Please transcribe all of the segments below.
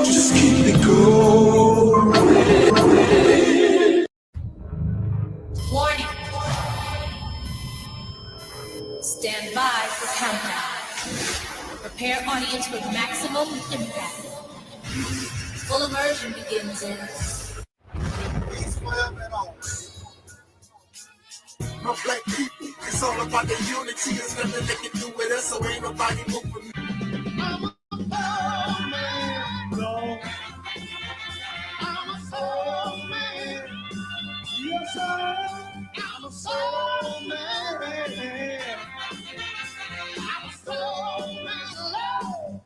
Just keep it going. Warning. Stand by for countdown. Prepare audience with maximum impact. Full immersion begins in. My black people, it's all about the unity. It's nothing they can do with us, so ain't nobody moving me. I'm a soul man, no. I'm a soul man. Yes, sir. I'm a soul man. I'm a soul man, Lord.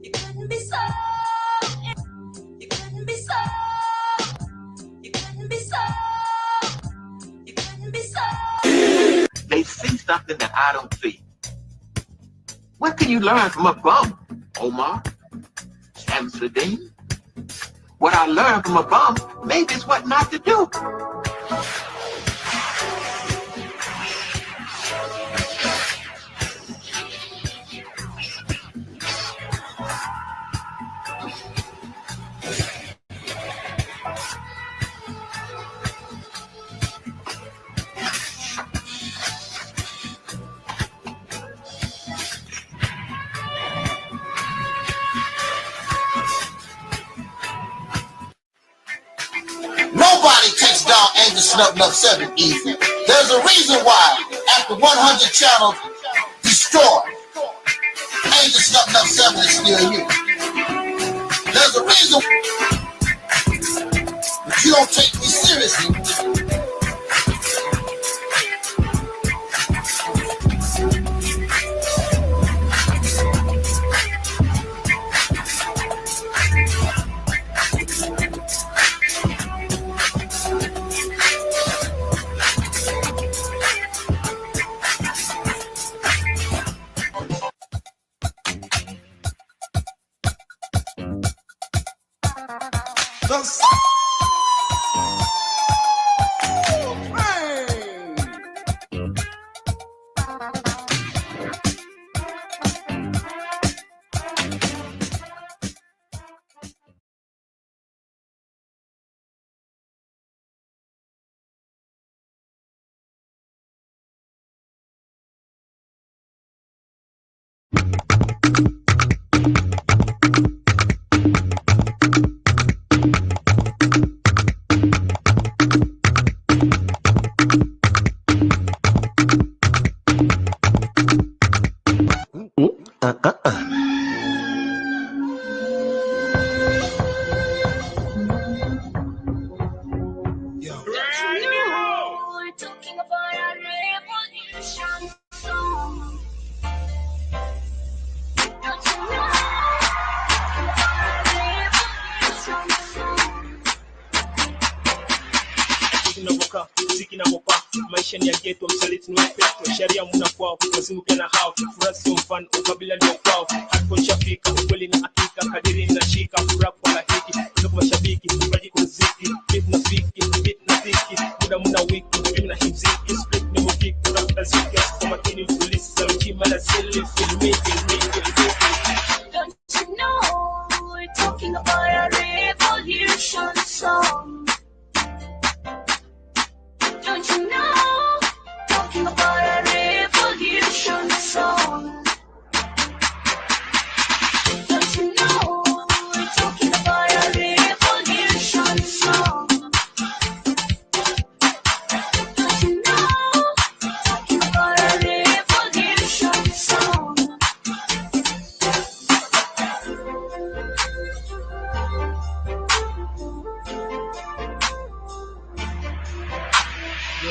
You couldn't be so. You couldn't be so. You couldn't be so. They see something that I don't see. What can you learn from a bum, Omar? Amsterdam? What I learned from a bum, maybe is what not to do. Nobody takes down Angus Snuff 7 easy. There's a reason why, after 100 channels destroyed, Angus Snuff 7 is still here. There's a reason that you don't take me seriously. maisha ni ya ghetto, msaliti ni wapeto, sharia muna kwao, wazimu pia na hao, furaha sio mfano, ukabila ndio kwao, hardcore shafika, ukweli na hakika, kadiri na shika, furaha kwa lahiki, ndugu mashabiki, mbaji kumziki, beat na ziki, muda muna wiki, mimi na himziki, split ni mukiki, rap na ziki, kwa makini mfulisi, salujima na zili, filmmaking, Don't you know, we're talking about a revolution song. Don't you know, talking about a revolution song. Don't you know, we're talking about a revolution song. Don't you know, talking about a revolution song.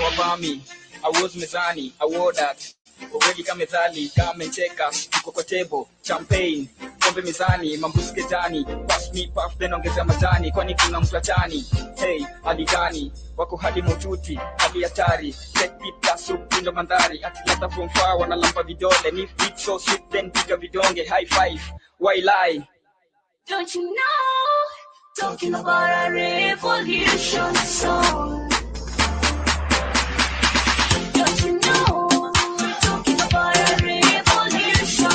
Wabami, I was mezani, I wore that. Already kama mezali, kama mcheka, tuko kwa table, champagne, pombe mezani, mambusi ketani, pass me puff, then ongeza majani, kwani kuna mtu atani. Hey, hadi gani, wako hadi motuti, hadi hatari, take it plus up, ndo mandhari, atileta from far, wanalamba vidole, ni beat so sweet, then piga vidonge, high five, why lie? Don't you know, talking about a revolution song. Don't you know, we're talking about a revolution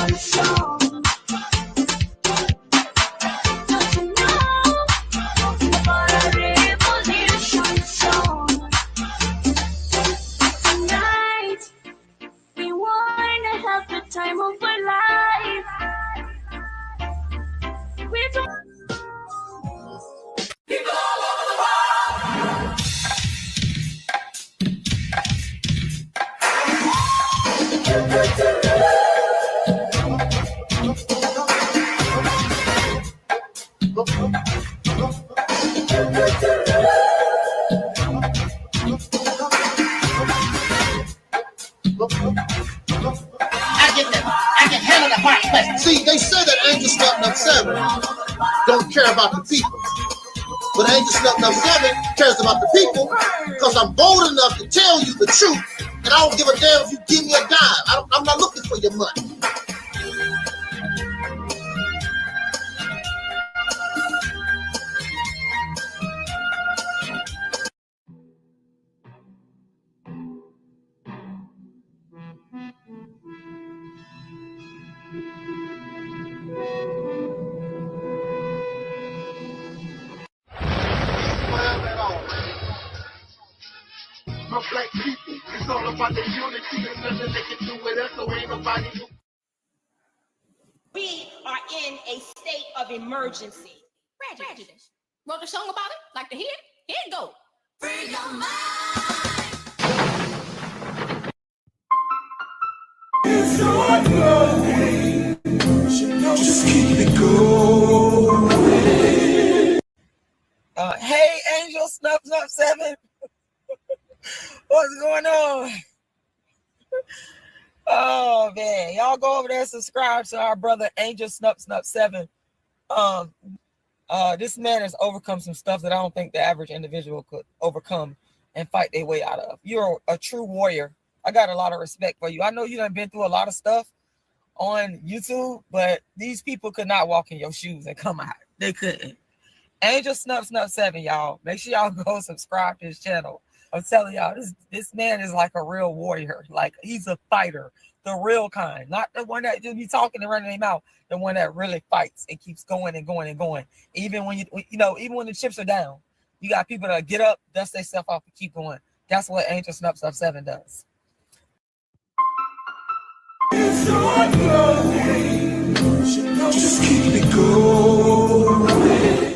for life. We don't. I can handle the hard question. See, they say that Angel Stepping Up 7 don't care about the people. But Angel Stepping Up 7 cares about the people because I'm bold enough to tell you the truth, and I don't give a damn if you give me a dime. I'm not looking for your money. My black people, it's all about the unity. There's nothing they can do with us, so ain't nobody who. We are in a state of emergency. Prejudice. Wrote a song about it? Like to hear it? Here it goes. Free your mind. It's not going. Just keep it going. Hey, Angel Snuff 7. What's going on? Oh man, y'all go over there and subscribe to our brother Angel Snuff 7. This man has overcome some stuff that I don't think the average individual could overcome and fight their way out of. You're a true warrior. I got a lot of respect for you. I know you done been through a lot of stuff on YouTube, but these people could not walk in your shoes and come out. They couldn't. Angel Snuff 7, y'all. Make sure y'all go subscribe to his channel. I'm telling y'all, this man is like a real warrior. Like, he's a fighter, the real kind, not the one that just be talking and running their mouth. The one that really fights and keeps going and going and going. Even when even when the chips are down, you got people that get up, dust themselves off, and keep going. That's what Angel Snuff 7 does. It's not going. Just keep it going.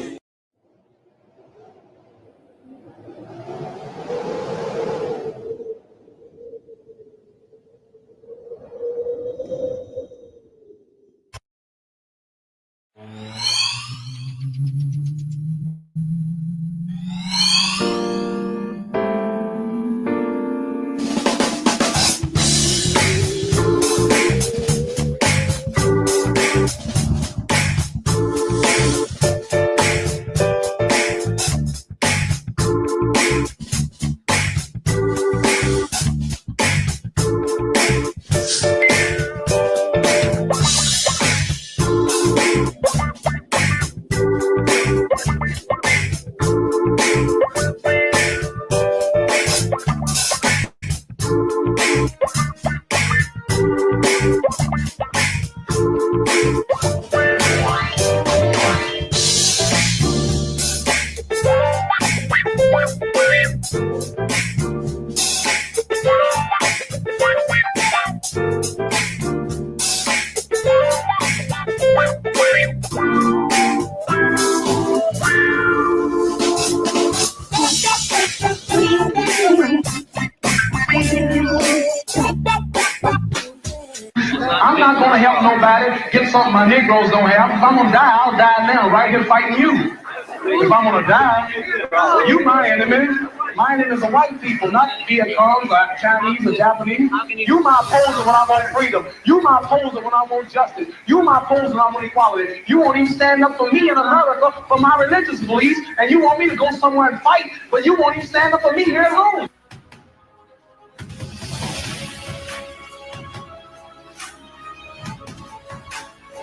I'm not going to help nobody get something my Negroes don't have. If I'm going to die, I'll die now, right here fighting you. If I'm going to die, you my enemy. My enemy is the white people, not Vietcong or Chinese or Japanese. You my opposer when I want freedom. You my opposer when I want justice. You my opposer when I want equality. You won't even stand up for me in America for my religious beliefs, and you want me to go somewhere and fight, but you won't even stand up for me here at home.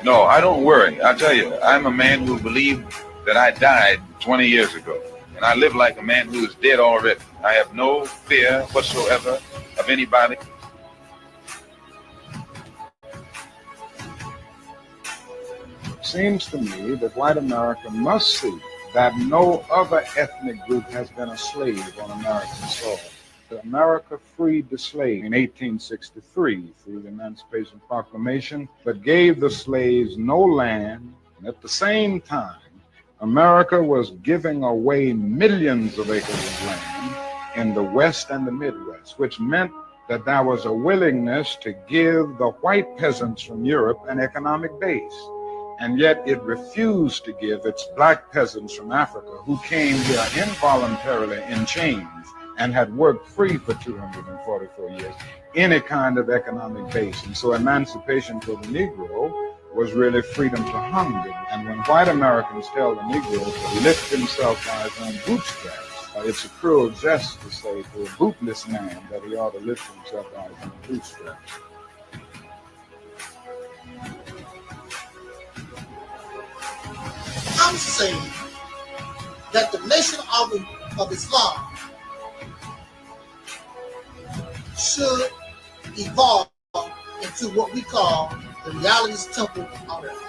No, I don't worry. I tell you, I'm a man who believed that I died 20 years ago. And I live like a man who is dead already. I have no fear whatsoever of anybody. Seems to me that white America must see that no other ethnic group has been a slave on American soil. America freed the slave in 1863 through the Emancipation Proclamation, but gave the slaves no land. And at the same time, America was giving away millions of acres of land in the West and the Midwest, which meant that there was a willingness to give the white peasants from Europe an economic base. And yet it refused to give its black peasants from Africa, who came here involuntarily in chains and had worked free for 244 years, any kind of economic base. And so emancipation for the Negro was really freedom to hunger. And when white Americans tell the Negro to lift himself by his own bootstraps, it's a cruel jest to say to a bootless man that he ought to lift himself by his own bootstraps. I'm saying that the Nation of Islam should evolve into what we call the Realist Temple on earth.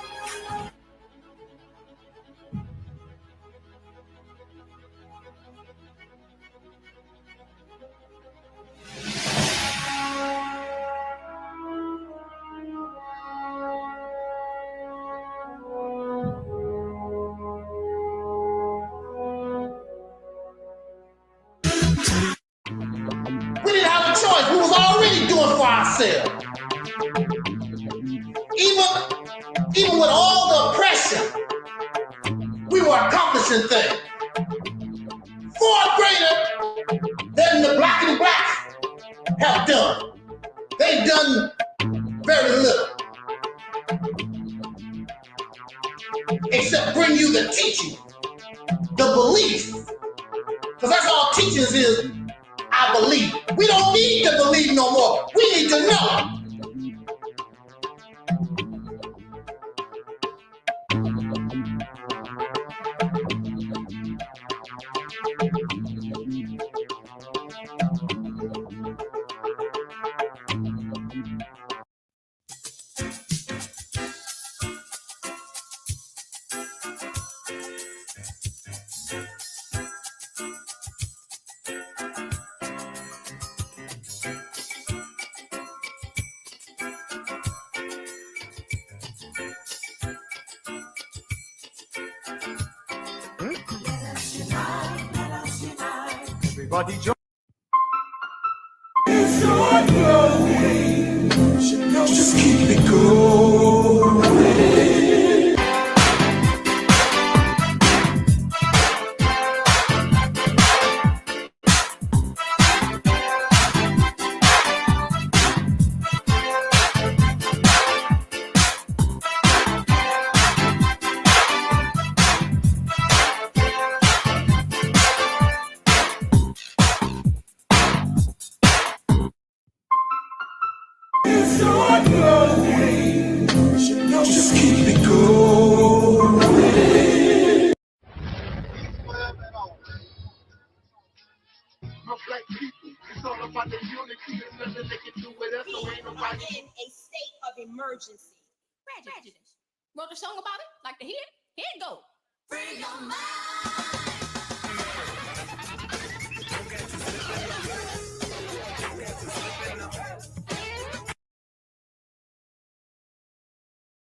We didn't have a choice. We was already doing for ourselves. Even with all the oppression, we were accomplishing things far greater than the black and blacks have done. They've done very little, except bring you the teaching, the belief, because that's all teachings is. I believe. We don't need to believe no more. We need to know. Everybody join. Just keep it going. Just keep it going. My black people, it's all about the unity. There's nothing they can do with us, so ain't We are nobody. in a state of emergency. Prejudice. Wrote a song about it? Like to hear it? Here it goes. Free your mind.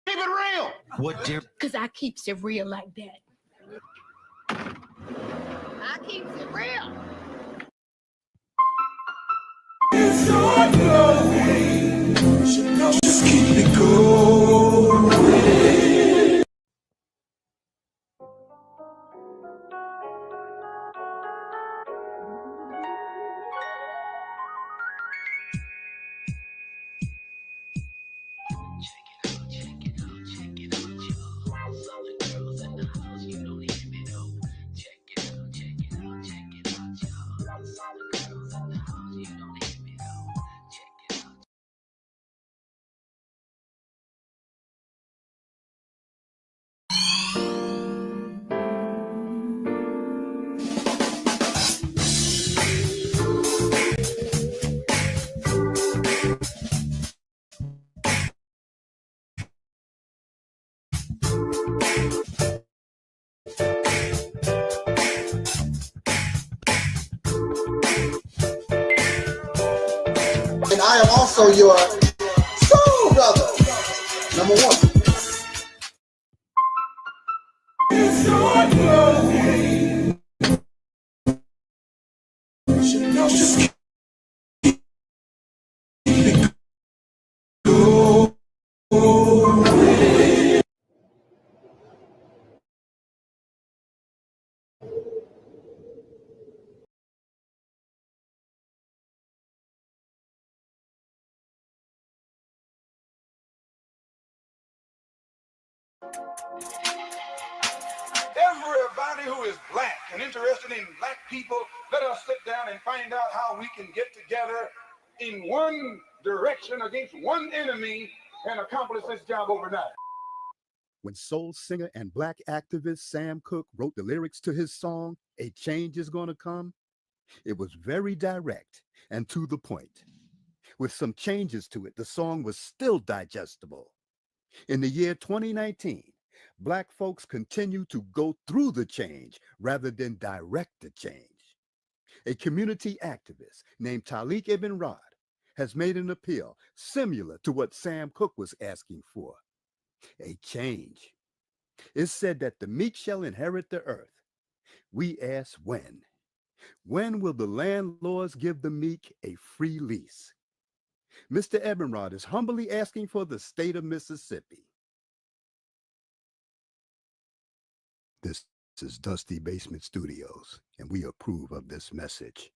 Keep it real. What dear? Because I keeps it real like that. I keeps it real. Just keep it going. and I am also your soul brother. Number one. Everybody who is black and interested in black people, let us sit down and find out how we can get together in one direction against one enemy and accomplish this job overnight. When soul singer and black activist Sam Cooke wrote the lyrics to his song, "A Change Is Gonna Come," it was very direct and to the point. With some changes to it, the song was still digestible. In the year 2019, Black folks continue to go through the change rather than direct the change. A community activist named Taalik Ibn'rad has made an appeal similar to what Sam Cooke was asking for. A change. It's said that the meek shall inherit the earth. We ask when. When will the landlords give the meek a free lease? Mr. Ibn'rad is humbly asking for the state of Mississippi. This is Dusty Basement Studios, and we approve of this message.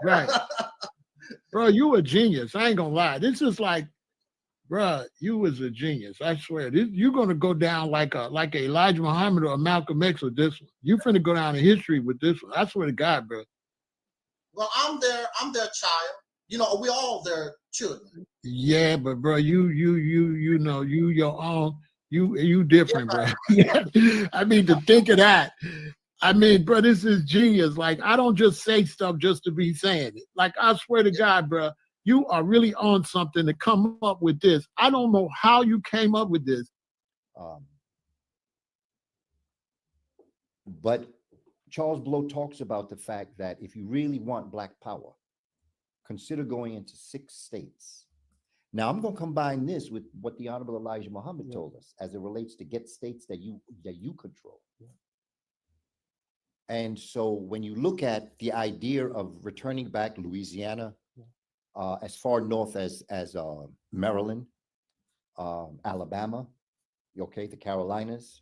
Right. Bro, you a genius. I ain't gonna lie. This is like, bro, you was a genius. I swear. You're gonna go down like a Elijah Muhammad or a Malcolm X with this one. You finna go down in history with this one. I swear to God, bro. Well, I'm their child. You know, we all their children. Yeah, but bro, you know, you your own, you different, bro. I mean, to think of that. I mean, bro, this is genius. Like, I don't just say stuff just to be saying it. Like, I swear to God, bro, you are really on something to come up with this. I don't know how you came up with this. But Charles Blow talks about the fact that if you really want black power, consider going into 6 states. Now, I'm going to combine this with what the Honorable Elijah Muhammad told us as it relates to get states that you control. And so when you look at the idea of returning back Louisiana, as far north as Maryland, Alabama, okay, the Carolinas,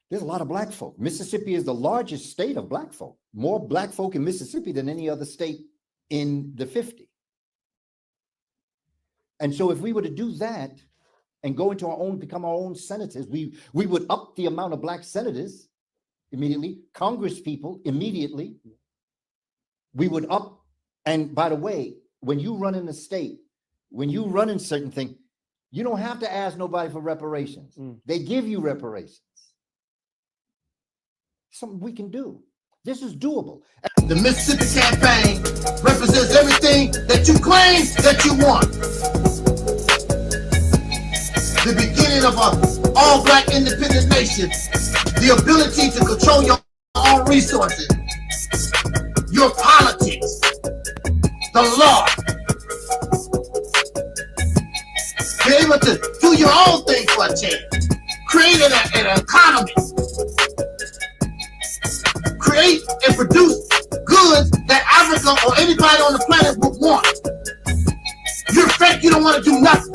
there's a lot of black folk. Mississippi is the largest state of black folk. More black folk in Mississippi than any other state in the 50. And so if we were to do that and go into our own, become our own senators, we would up the amount of black senators immediately, Congress people immediately. We would up, and by the way, when you run in the state, when you run in certain things, you don't have to ask nobody for reparations. They give you reparations. Something we can do. This is doable. The Mississippi campaign represents everything that you claim that you want. The beginning of an all-black independent nation, the ability to control your own resources, your politics, the law, be able to do your own thing for a change, create an economy, create and produce goods that Africa or anybody on the planet would want. You're fake, you don't want to do nothing.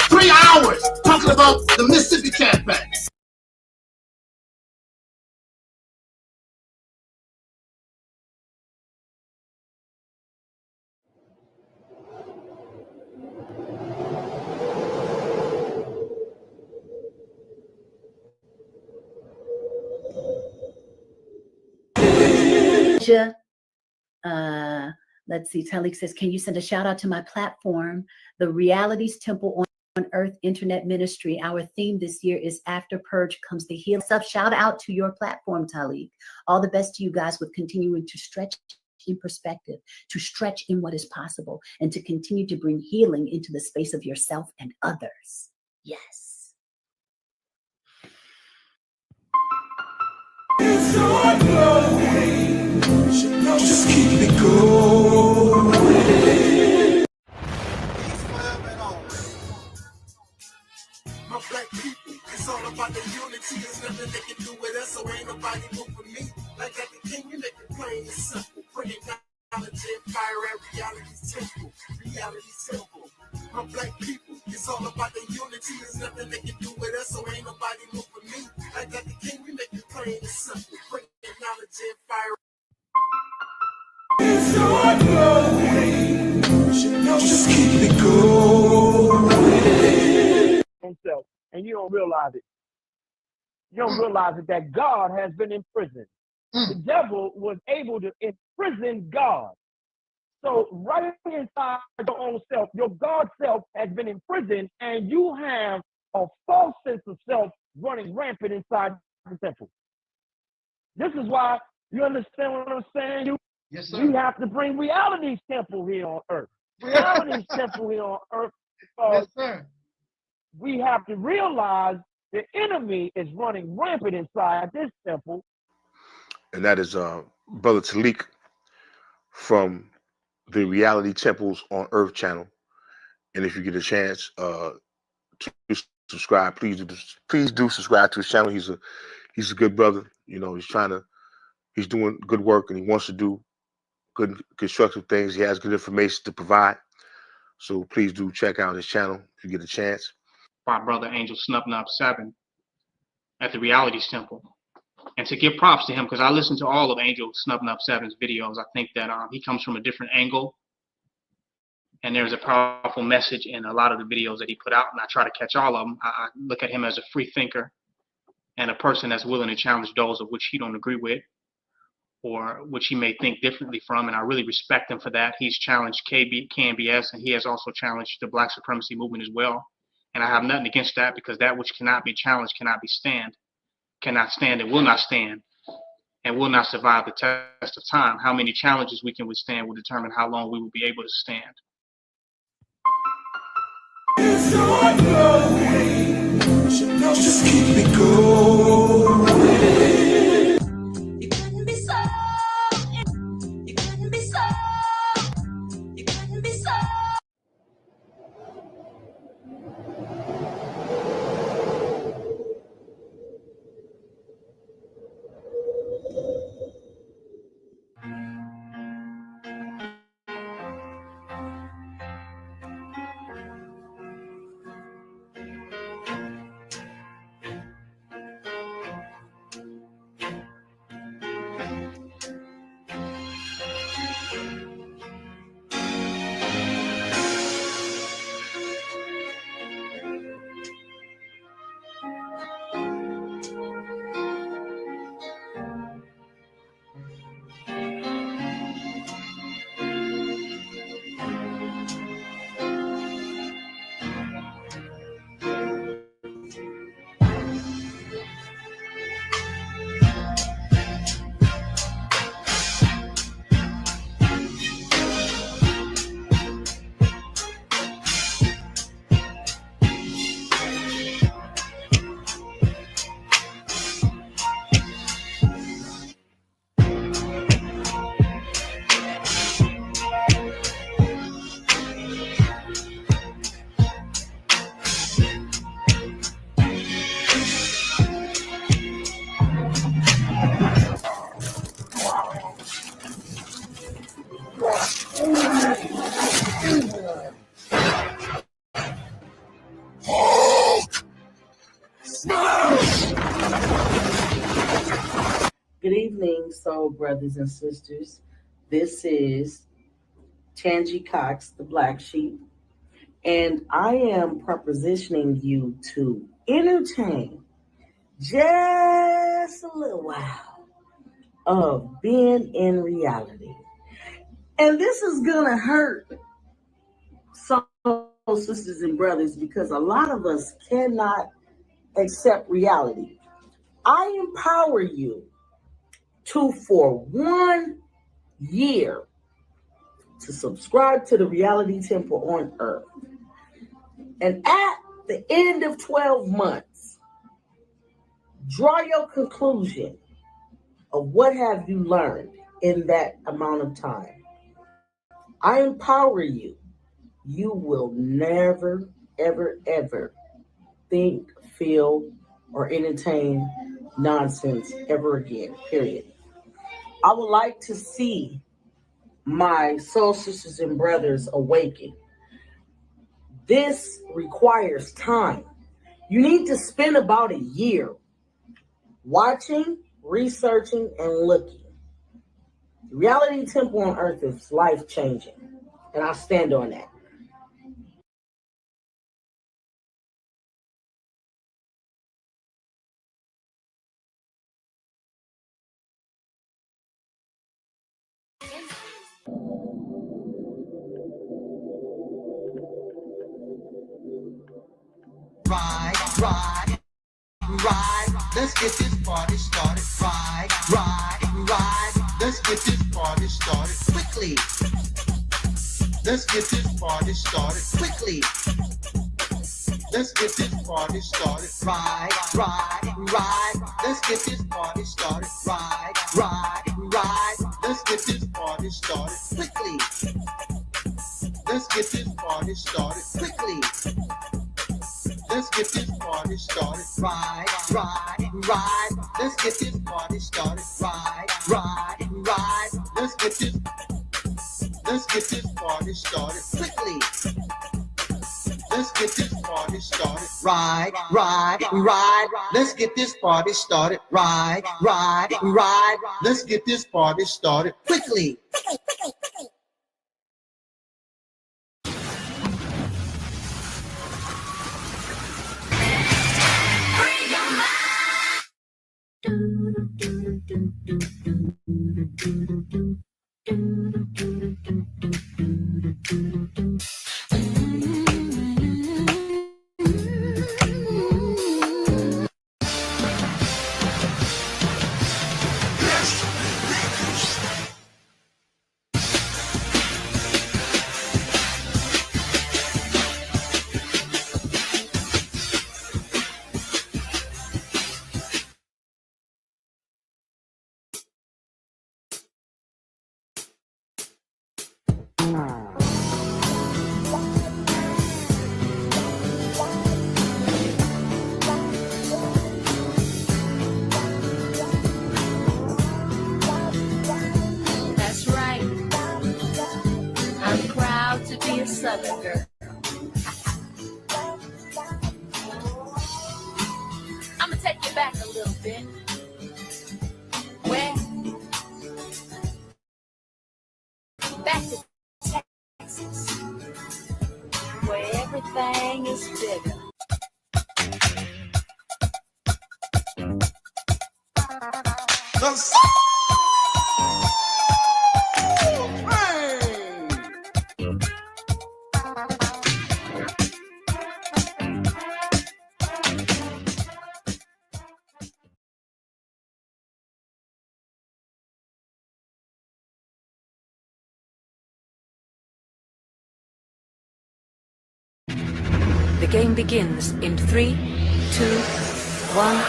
3 hours talking about the Mississippi campaign. Let's see, Taalik says, can you send a shout out to my platform, the Realities Temple on Earth Internet Ministry? Our theme this year is After Purge Comes the Heal. Shout out to your platform, Taalik. All the best to you guys with continuing to stretch in perspective, to stretch in what is possible, and to continue to bring healing into the space of yourself and others. Yes. Just keep it going. My black people, it's all about the unity. There's nothing they can do with us, so ain't nobody move for me. Like at the king, you make it plain and simple. Bringing knowledge and fire at reality's temple. Reality's temple. My black people, it's all about the unity. There's nothing they can do with us, so ain't nobody move for me. Like at the king, we make it plain and simple. Bringing knowledge and fire. It's your going. Just keep it going. Himself, and you don't realize it. You don't realize it that God has been imprisoned. The devil was able to imprison God. So right inside your own self, your God self has been imprisoned, and you have a false sense of self running rampant inside the temple. This is why, you understand what I'm saying? Yes, sir. We have to bring reality's temple here on earth. Reality's temple here on earth, because Yes, sir. we have to realize the enemy is running rampant inside this temple. And that is Brother Taalik from the Reality Temples on Earth channel. And if you get a chance to subscribe, please do subscribe to his channel. He's a good brother. You know, he's doing good work, and he wants to do good constructive things. He has good information to provide. So please do check out his channel if you get a chance. My brother Angel Snubnub 7 at the Realities Temple. And to give props to him, because I listened to all of Angel Snubnub 7's videos. I think that he comes from a different angle. And there's a powerful message in a lot of the videos that he put out. And I try to catch all of them. I look at him as a free thinker and a person that's willing to challenge those of which he don't agree with, or which he may think differently from, and I really respect him for that. He's challenged KNBS, and he has also challenged the Black supremacy movement as well. And I have nothing against that, because that which cannot be challenged cannot stand, and will not stand, and will not survive the test of time. How many challenges we can withstand will determine how long we will be able to stand. It's your going. Just keep it going. Good evening, soul brothers and sisters. This is Tangi Cox, the Black Sheep, and I am propositioning you to entertain just a little while of being in reality. And this is gonna hurt some sisters and brothers, because a lot of us cannot accept reality. I empower you to, for 1 year, to subscribe to the Reality Temple on Earth. And at the end of 12 months, draw your conclusion of what have you learned in that amount of time. I empower you. You will never, ever, ever think, feel, or entertain nonsense ever again, period. I would like to see my soul sisters and brothers awaken. This requires time. You need to spend about a year watching, researching, and looking. The reality temple on earth is life-changing, and I stand on that. Ride. Let's get this party started. Ride. Let's get this party started quickly. Let's get this party started quickly. Let's get this party started. Ride. Let's get this party started. Ride. Let's get this party started quickly. Let's get this party started quickly. Let's get this party started. Ride. Let's get this party started. Ride. Let's get this party started quickly. Let's get this party started. Ride. Let's get this party started. Ride. Let's get this party started quickly. That's right. I'm proud to be a Southern girl. I'm gonna take you back a little bit. Where? Back to Texas, where everything is bigger. The game begins in 3, 2, 1.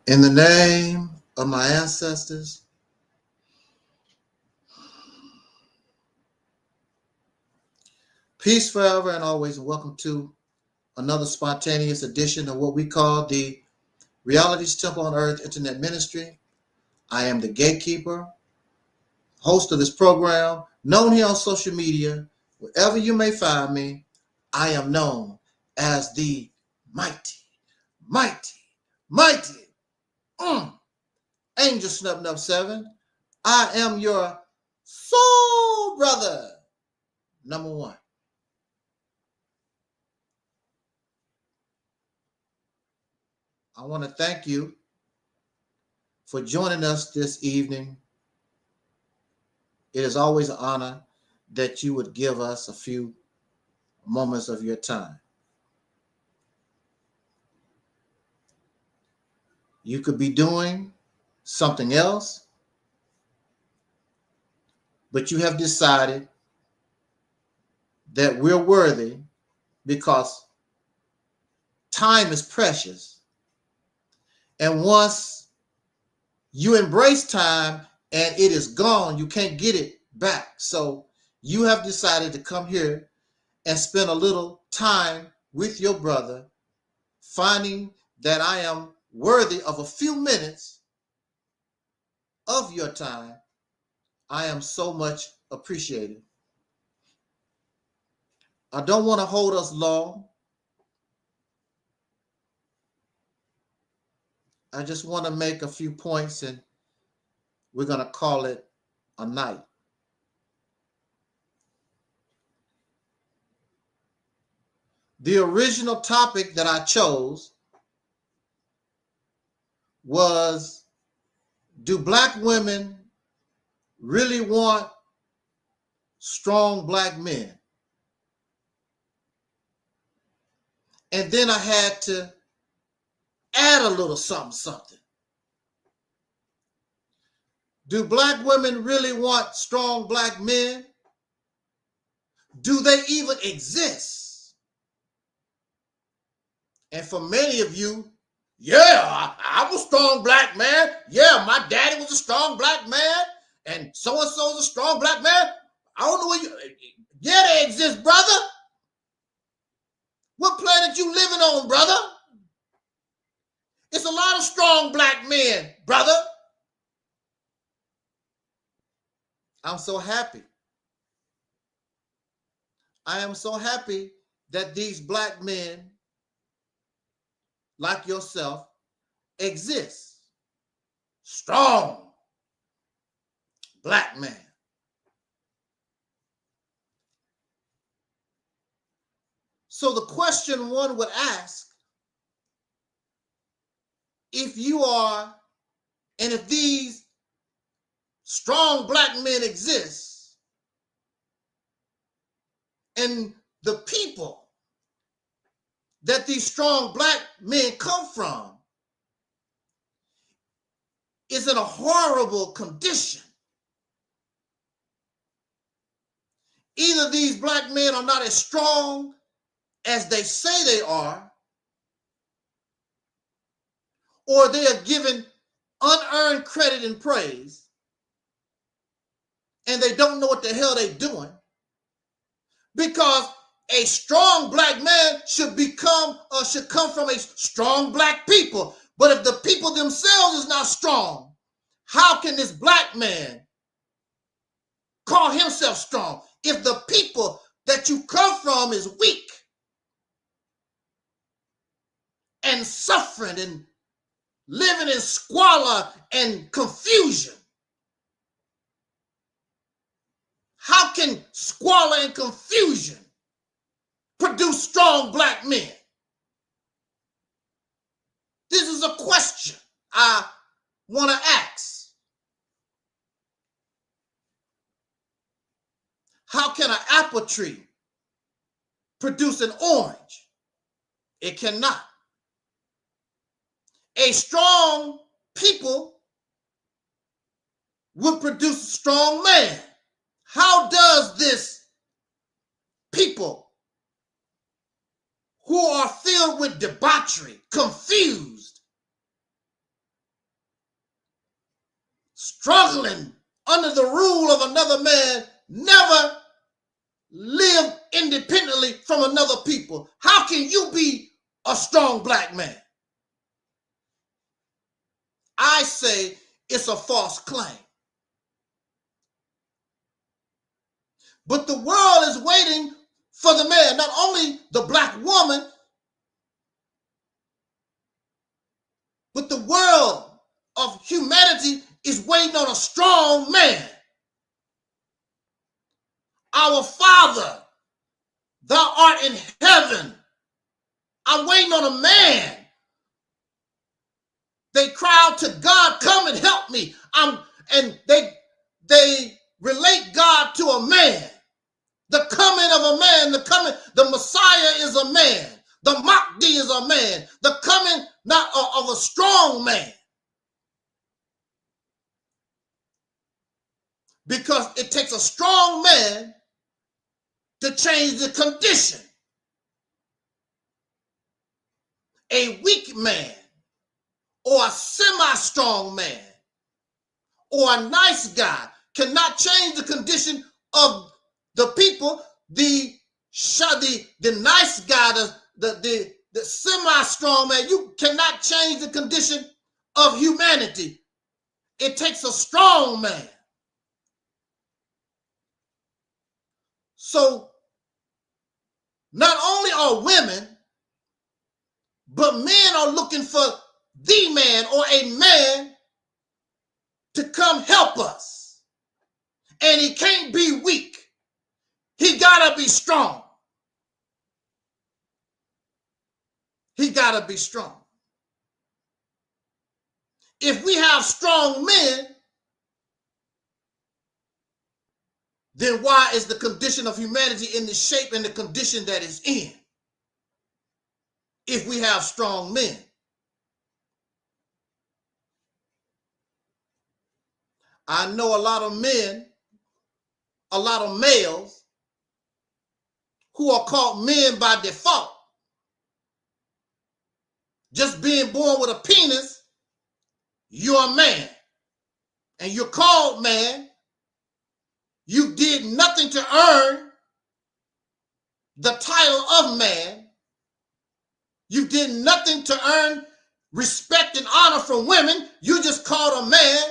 In the name of my ancestors, peace forever and always, and welcome to another spontaneous edition of what we call the Reality's Temple on Earth Internet Ministry. I am the gatekeeper, host of this program, known here on social media. Wherever you may find me, I am known as the mighty, Angel Snub 7. I am your soul brother, number one. I want to thank you for joining us this evening. It is always an honor that you would give us a few moments of your time. You could be doing something else, but you have decided that we're worthy because time is precious. And once you embrace time and it is gone, you can't get it back. So you have decided to come here and spend a little time with your brother, finding that I am worthy of a few minutes of your time. I am so much appreciated. I don't want to hold us long. I just want to make a few points and we're going to call it a night. The original topic that I chose was, do Black women really want strong Black men? And then I had to add a little something. Do Black women really want strong Black men? Do they even exist? And for many of you, yeah, I'm a strong Black man. Yeah, my daddy was a strong Black man. And so-and-so is a strong Black man. I don't know where you... Yeah, they exist, brother. What planet you living on, brother? It's a lot of strong Black men, brother. I'm so happy. I am so happy that these Black men like yourself exist. Strong Black man. So the question one would ask, if you are, and if these strong Black men exist, and the people that these strong Black men come from is in a horrible condition. Either these Black men are not as strong as they say they are, or they are given unearned credit and praise, and they don't know what the hell they're doing, because a strong Black man should come from a strong Black people. But if the people themselves is not strong, how can this Black man call himself strong? If the people that you come from is weak and suffering and living in squalor and confusion, how can squalor and confusion produce strong Black men? This is a question I want to ask. How can an apple tree produce an orange? It cannot. A strong people would produce a strong man. How does this people who are filled with debauchery, confused, struggling under the rule of another man never lived independently from another people. How can you be a strong black man? I say it's a false claim. But the world is waiting for the man, not only the black woman, but the world of humanity is waiting on a strong man. Our Father, thou art in heaven. I'm waiting on a man. They cry out to God, come and help me. And they relate God to a man. The coming of a man, the Messiah is a man. The Mahdi is a man. The coming not of a strong man. Because it takes a strong man to change the condition. A weak man or a semi-strong man or a nice guy cannot change the condition of the people. The nice guy, the semi-strong man, you cannot change the condition of humanity. It takes a strong man. So not only are women, but men are looking for the man or a man to come help us. And he can't be weak. He gotta be strong. He gotta be strong. If we have strong men, then why is the condition of humanity in the shape and the condition that it's in? If we have strong men. I know a lot of men, a lot of males who are called men by default. Just being born with a penis, you're a man. And you're called man. You did nothing to earn the title of man. You did nothing to earn respect and honor from women. You just called a man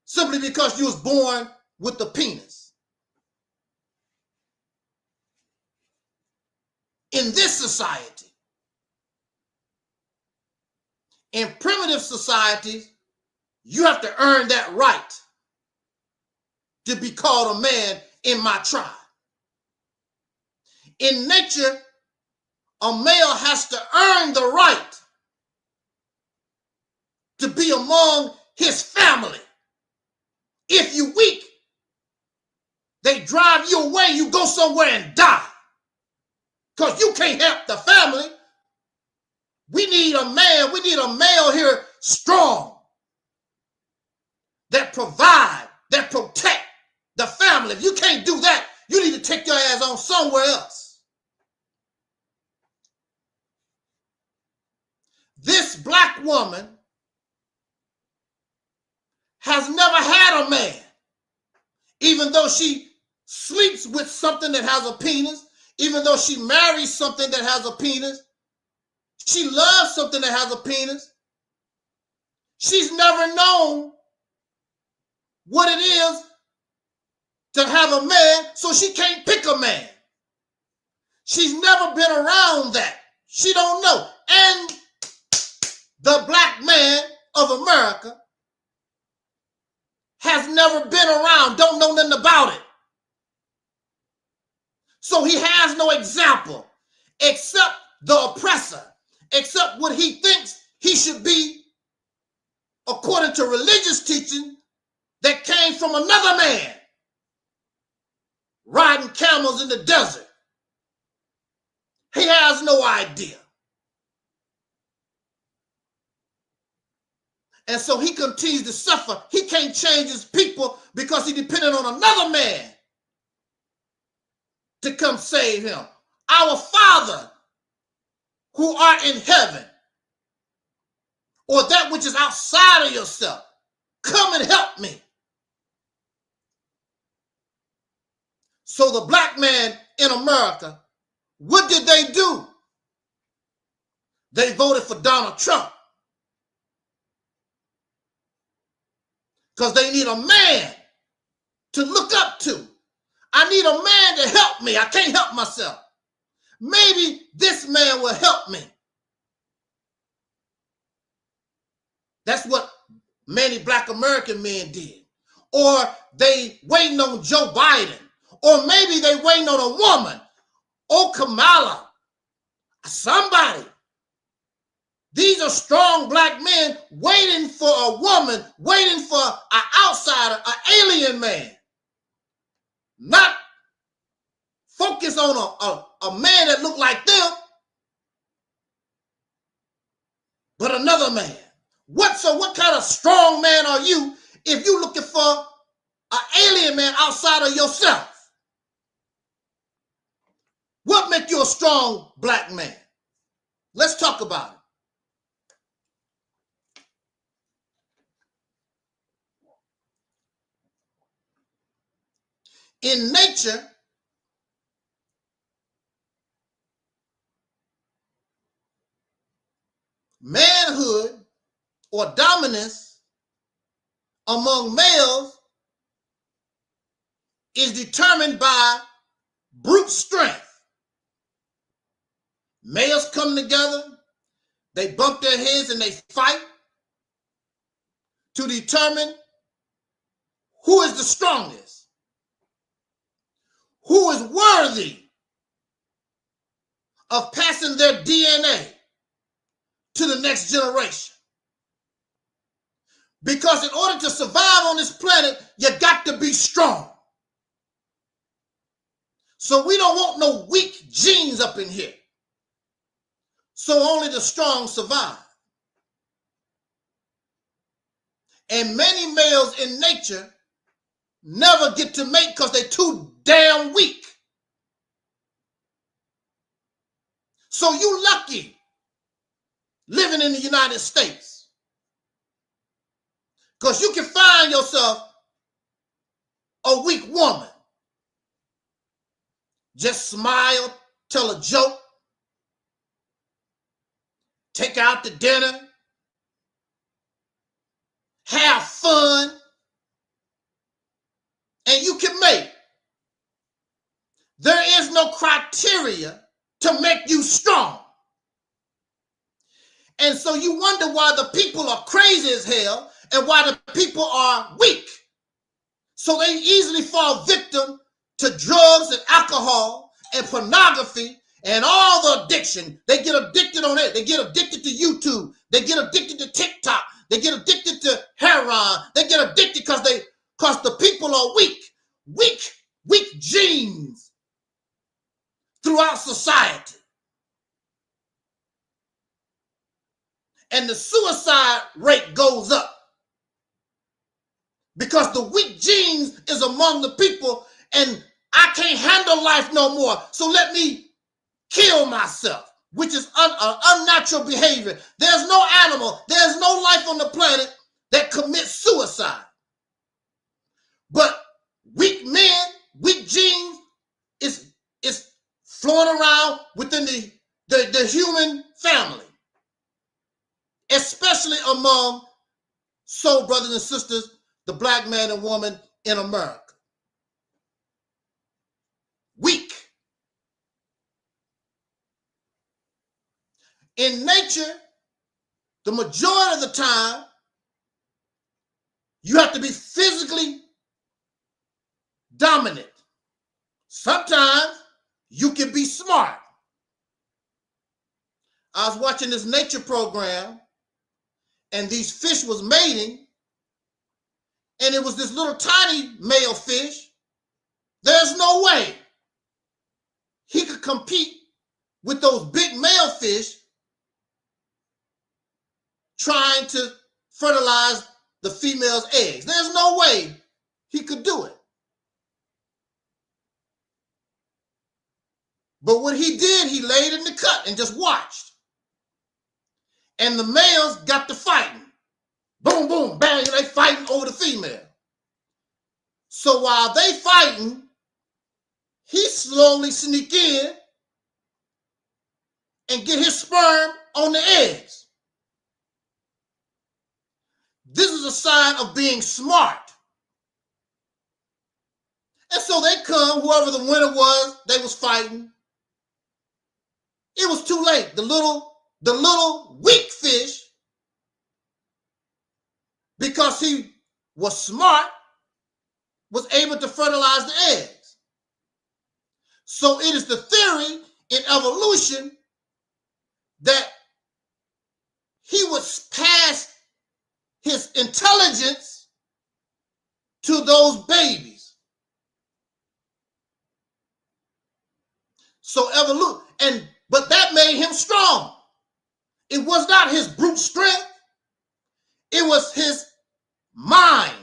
simply because you was born with the penis. In this society, in primitive societies, you have to earn that right to be called a man in my tribe. In nature, a male has to earn the right to be among his family. If you weak, they drive you away, you go somewhere and die. Because you can't help the family. We need a man, we need a male here strong, that provide, that protect the family. If you can't do that, you need to take your ass on somewhere else. This black woman has never had a man, even though she sleeps with something that has a penis, even though she marries something that has a penis, she loves something that has a penis. She's never known what it is to have a man, so she can't pick a man. She's never been around that. She don't know. And the black man of America has never been around, don't know nothing about it. So he has no example except the oppressor, except what he thinks he should be according to religious teaching that came from another man riding camels in the desert. He has no idea. And so he continues to suffer. He can't change his people because he depended on another man to come save him. Our Father who art in heaven, or that which is outside of yourself, come and help me. So the black man in America, what did they do? They voted for Donald Trump because they need a man to look up to. I need a man to help me. I can't help myself. Maybe this man will help me. That's what many black American men did. Or they waiting on Joe Biden. Or maybe they waiting on a woman. Oh, Kamala. Somebody. These are strong black men waiting for a woman, waiting for an outsider, an alien man. Not focus on a man that looked like them, but another man. So what kind of strong man are you if you're looking for an alien man outside of yourself? What makes you a strong black man? Let's talk about it. In nature, manhood or dominance among males is determined by brute strength. Males come together, they bump their heads and they fight to determine who is the strongest, who is worthy of passing their DNA to the next generation. Because in order to survive on this planet, you got to be strong. So we don't want no weak genes up in here. So only the strong survive. And many males in nature never get to mate because they're too damn weak. So you lucky living in the United States, because you can find yourself a weak woman. Just smile, tell a joke, take her out to dinner, have fun, and you can mate. There is no criteria to make you strong. And so you wonder why the people are crazy as hell and why the people are weak. So they easily fall victim to drugs and alcohol and pornography and all the addiction. They get addicted on it. They get addicted to YouTube. They get addicted to TikTok. They get addicted to heroin. They get addicted because the people are weak genes throughout society. And the suicide rate goes up because the weak genes is among the people, and I can't handle life no more, so let me kill myself, which is unnatural behavior. There's no animal, there's no life on the planet that commits suicide. But weak men, weak genes is flowing around within the human family, especially among soul brothers and sisters, the black man and woman in America. Weak. In nature, the majority of the time, you have to be physically dominant. Sometimes you can be smart. I was watching this nature program, and these fish was mating, and it was this little tiny male fish. There's no way he could compete with those big male fish trying to fertilize the female's eggs. There's no way he could do it. But what he did, he laid in the cut and just watched. And the males got to fighting. Boom, boom, bang, they fighting over the female. So while they fighting, he slowly sneak in and get his sperm on the eggs. This is a sign of being smart. And so they come, whoever the winner was, they was fighting. It was too late. The little weak fish, because he was smart, was able to fertilize the eggs. So it is the theory in evolution that he would pass his intelligence to those babies. So evolution, but that made him strong. It was not his brute strength. It was his mind.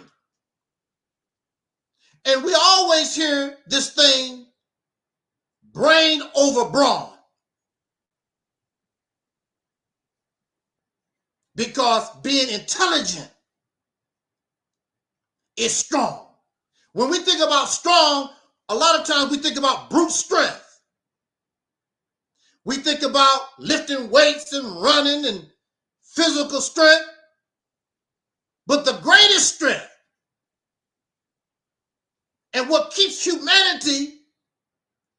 And we always hear this thing, brain over brawn. Because being intelligent is strong. When we think about strong, a lot of times we think about brute strength. We think about lifting weights and running and physical strength. But the greatest strength and what keeps humanity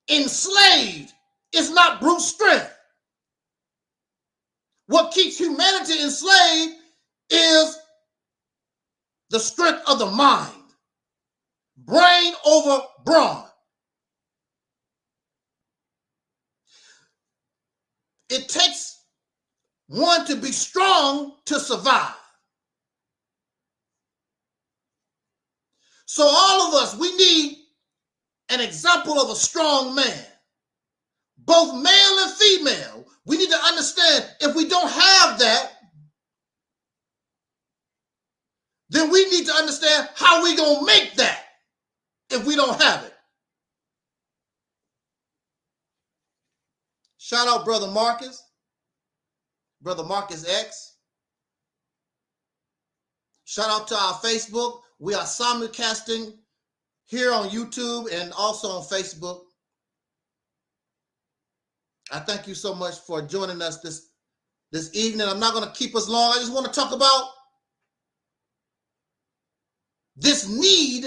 enslaved is not brute strength. What keeps humanity enslaved is the strength of the mind. Brain over brawn. It takes one to be strong to survive. So all of us, we need an example of a strong man. Both male and female. We need to understand if we don't have that, then we need to understand how we gonna make that if we don't have it. Shout out Brother Marcus X. Shout out to our Facebook. We are simulcasting here on YouTube and also on Facebook. I thank you so much for joining us this evening. I'm not going to keep us long. I just want to talk about this need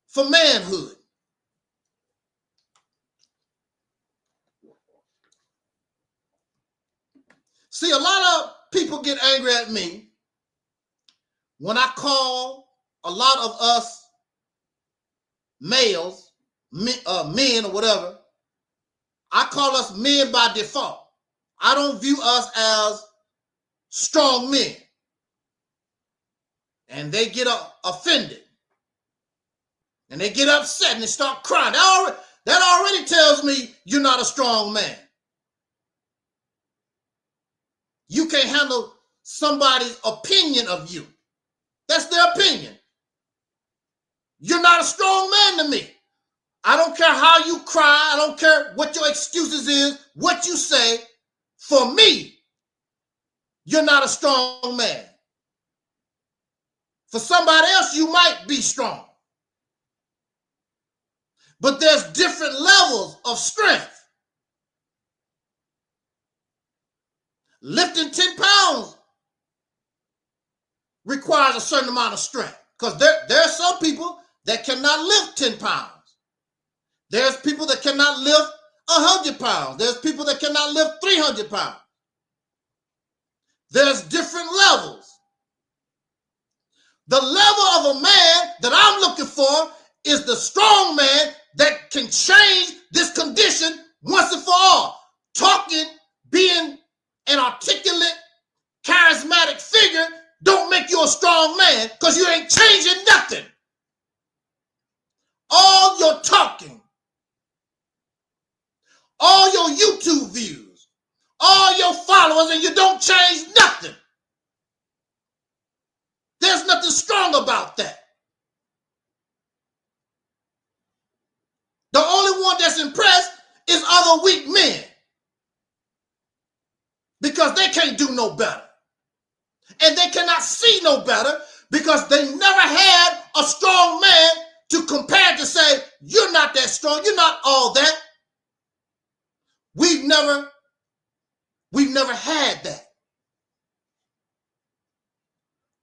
for manhood. See, a lot of people get angry at me when I call a lot of us males, men or whatever, I call us men by default. I don't view us as strong men. And they get offended. And they get upset and they start crying. That already tells me you're not a strong man. You can't handle somebody's opinion of you. That's their opinion. You're not a strong man to me. I don't care how you cry. I don't care what your excuses is, what you say. For me, you're not a strong man. For somebody else, you might be strong. But there's different levels of strength. Lifting 10 pounds requires a certain amount of strength. Because there are some people that cannot lift 10 pounds. There's people that cannot lift 100 pounds. There's people that cannot lift 300 pounds. There's different levels. The level of a man that I'm looking for is the strong man that can change this condition once and for all. Talking, being an articulate, charismatic figure don't make you a strong man because you ain't changing nothing. All your talking, all your YouTube views, all your followers, and you don't change nothing. There's nothing strong about that. The only one that's impressed is other weak men because they can't do no better. And they cannot see no better because they never had a strong man to compare to say, you're not that strong, you're not all that. We've never had that.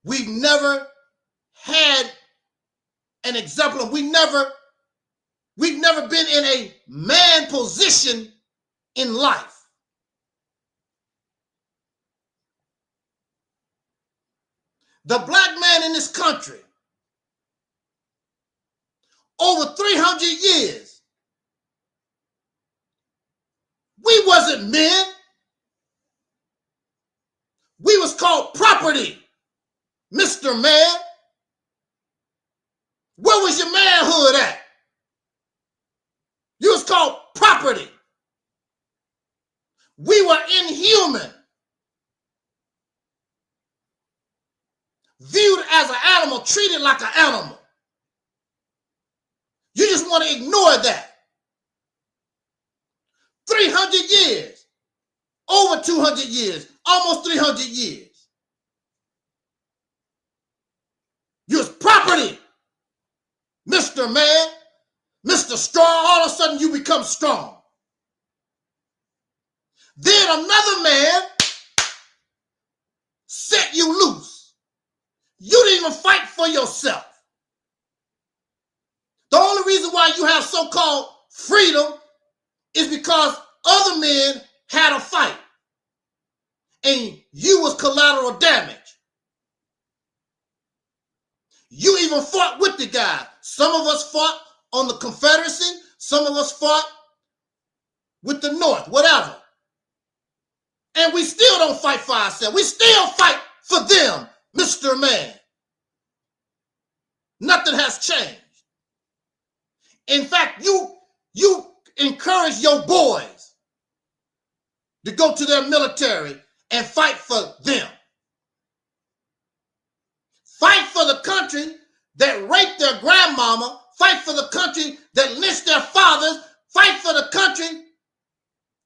We've never had an example of, we've never been in a man position in life. The black man in this country, over 300 years, we wasn't men. We was called property, Mr. Man. Where was your manhood at? You was called property. We were inhuman. Viewed as an animal, treated like an animal. You just want to ignore that. 300 years, over 200 years, almost 300 years. You was property, Mr. Man, Mr. Strong. All of a sudden you become strong. Then another man set you loose. You didn't even fight for yourself. The only reason why you have so-called freedom is because other men had a fight and you was collateral damage. You even fought with the guy. Some of us fought on the Confederacy. Some of us fought with the North, whatever. And we still don't fight for ourselves. We still fight for them, Mr. Man. Nothing has changed. In fact, you encourage your boys to go to their military and fight for them. Fight for the country that raped their grandmama. Fight for the country that lynched their fathers. Fight for the country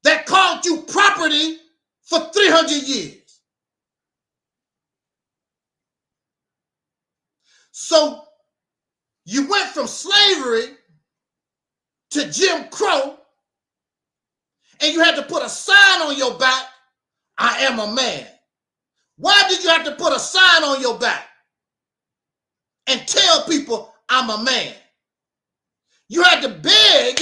that called you property for 300 years. So you went from slavery to Jim Crow, and you had to put a sign on your back, I am a man. Why did you have to put a sign on your back and tell people I'm a man? You had to beg,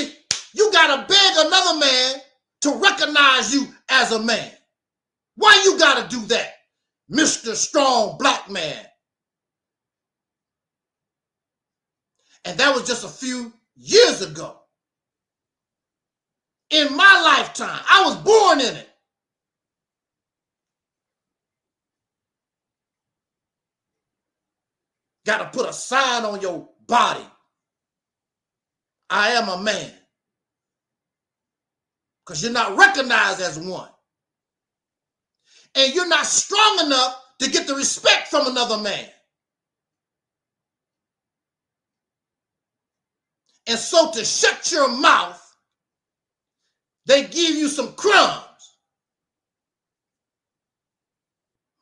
you got to beg another man to recognize you as a man. Why you got to do that, Mr. Strong Black Man? And that was just a few years ago. In my lifetime, I was born in it. Got to put a sign on your body. I am a man. Because you're not recognized as one. And you're not strong enough to get the respect from another man. And so to shut your mouth, they give you some crumbs.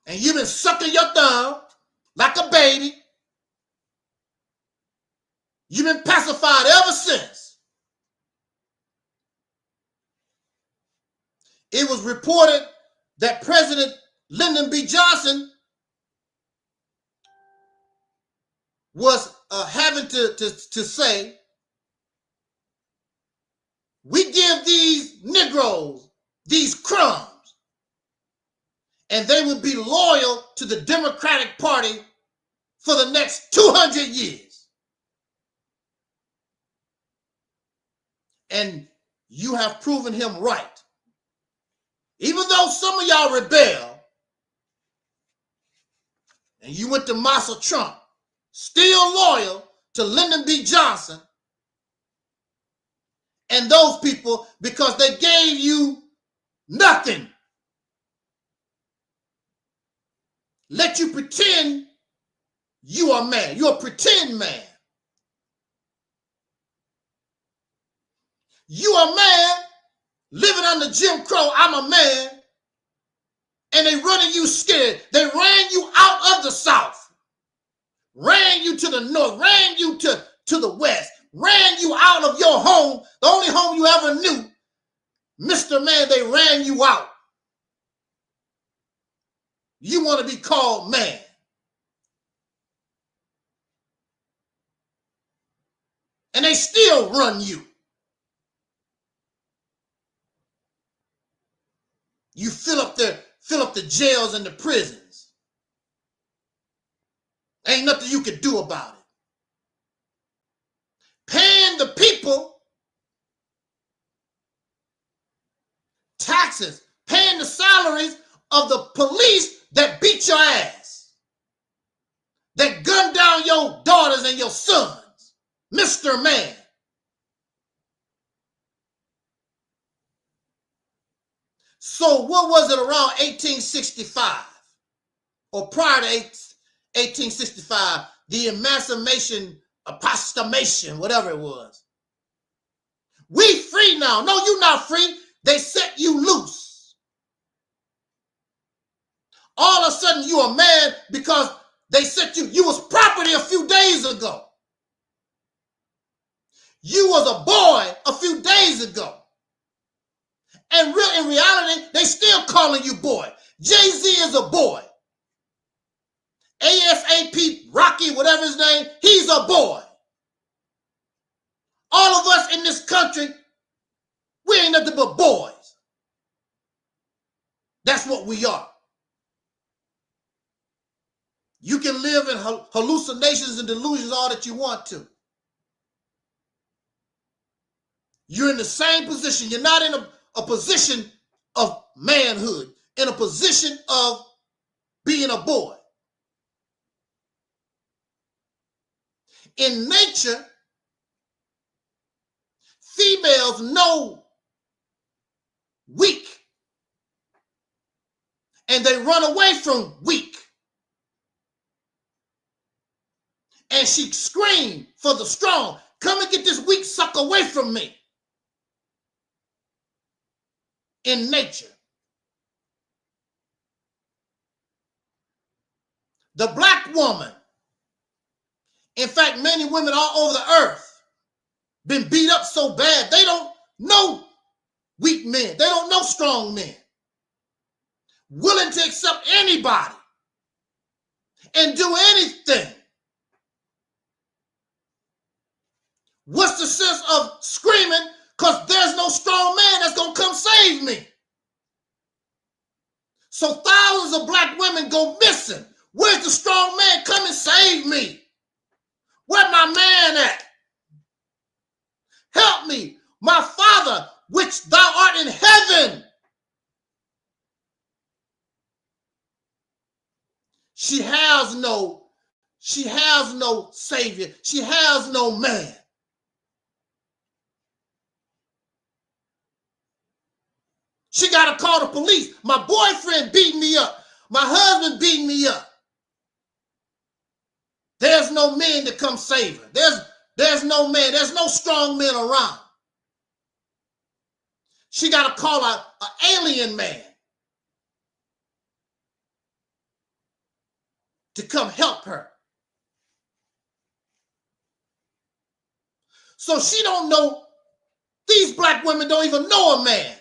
And you've been sucking your thumb like a baby. You've been pacified ever since. It was reported that President Lyndon B. Johnson was having to say, we give these Negroes these crumbs, and they would be loyal to the Democratic Party for the next 200 years. And you have proven him right. Even though some of y'all rebel, and you went to Marshall Trump, still loyal to Lyndon B. Johnson, and those people, because they gave you nothing. Let you pretend you are a man. You're a pretend man. You are a man living under Jim Crow. I'm a man. And they running you scared. They ran you out of the South. Ran you to the North. Ran you to to the west, ran you out of your home, the only home you ever knew. Mr. Man, they ran you out. You want to be called man. And they still run you. You fill up the jails and the prisons. Ain't nothing you can do about it. Paying the people taxes, paying the salaries of the police that beat your ass, that gunned down your daughters and your sons, Mr. Man. So what was it around 1865 or prior to 1865, the emancipation, apostamation, whatever it was? We free now. No, you're not free. They set you loose. All of a sudden you a man because they set you was property a few days ago. You was a boy a few days ago. And in reality, they still calling you boy. Jay-Z is a boy. ASAP, Rocky, whatever his name, he's a boy. All of us in this country, we ain't nothing but boys. That's what we are. You can live in hallucinations and delusions all that you want to. You're in the same position. You're not in a position of manhood, in a position of being a boy. In nature, females know weak, and they run away from weak. And she screamed for the strong. Come and get this weak sucker away from me. In nature. The black woman, in fact, many women all over the earth, been beat up so bad, they don't know weak men. They don't know strong men. Willing to accept anybody and do anything. What's the sense of screaming? Because there's no strong man that's going to come save me. So thousands of black women go missing. Where's the strong man? Come and save me. Where my man at? Help me. My Father, which thou art in heaven. She has no savior. She has no man. She got to call the police. My boyfriend beat me up. My husband beat me up. There's no man to come save her. There's no man. There's no strong men around. She got to call an alien man to come help her. So she don't know. These black women don't even know a man.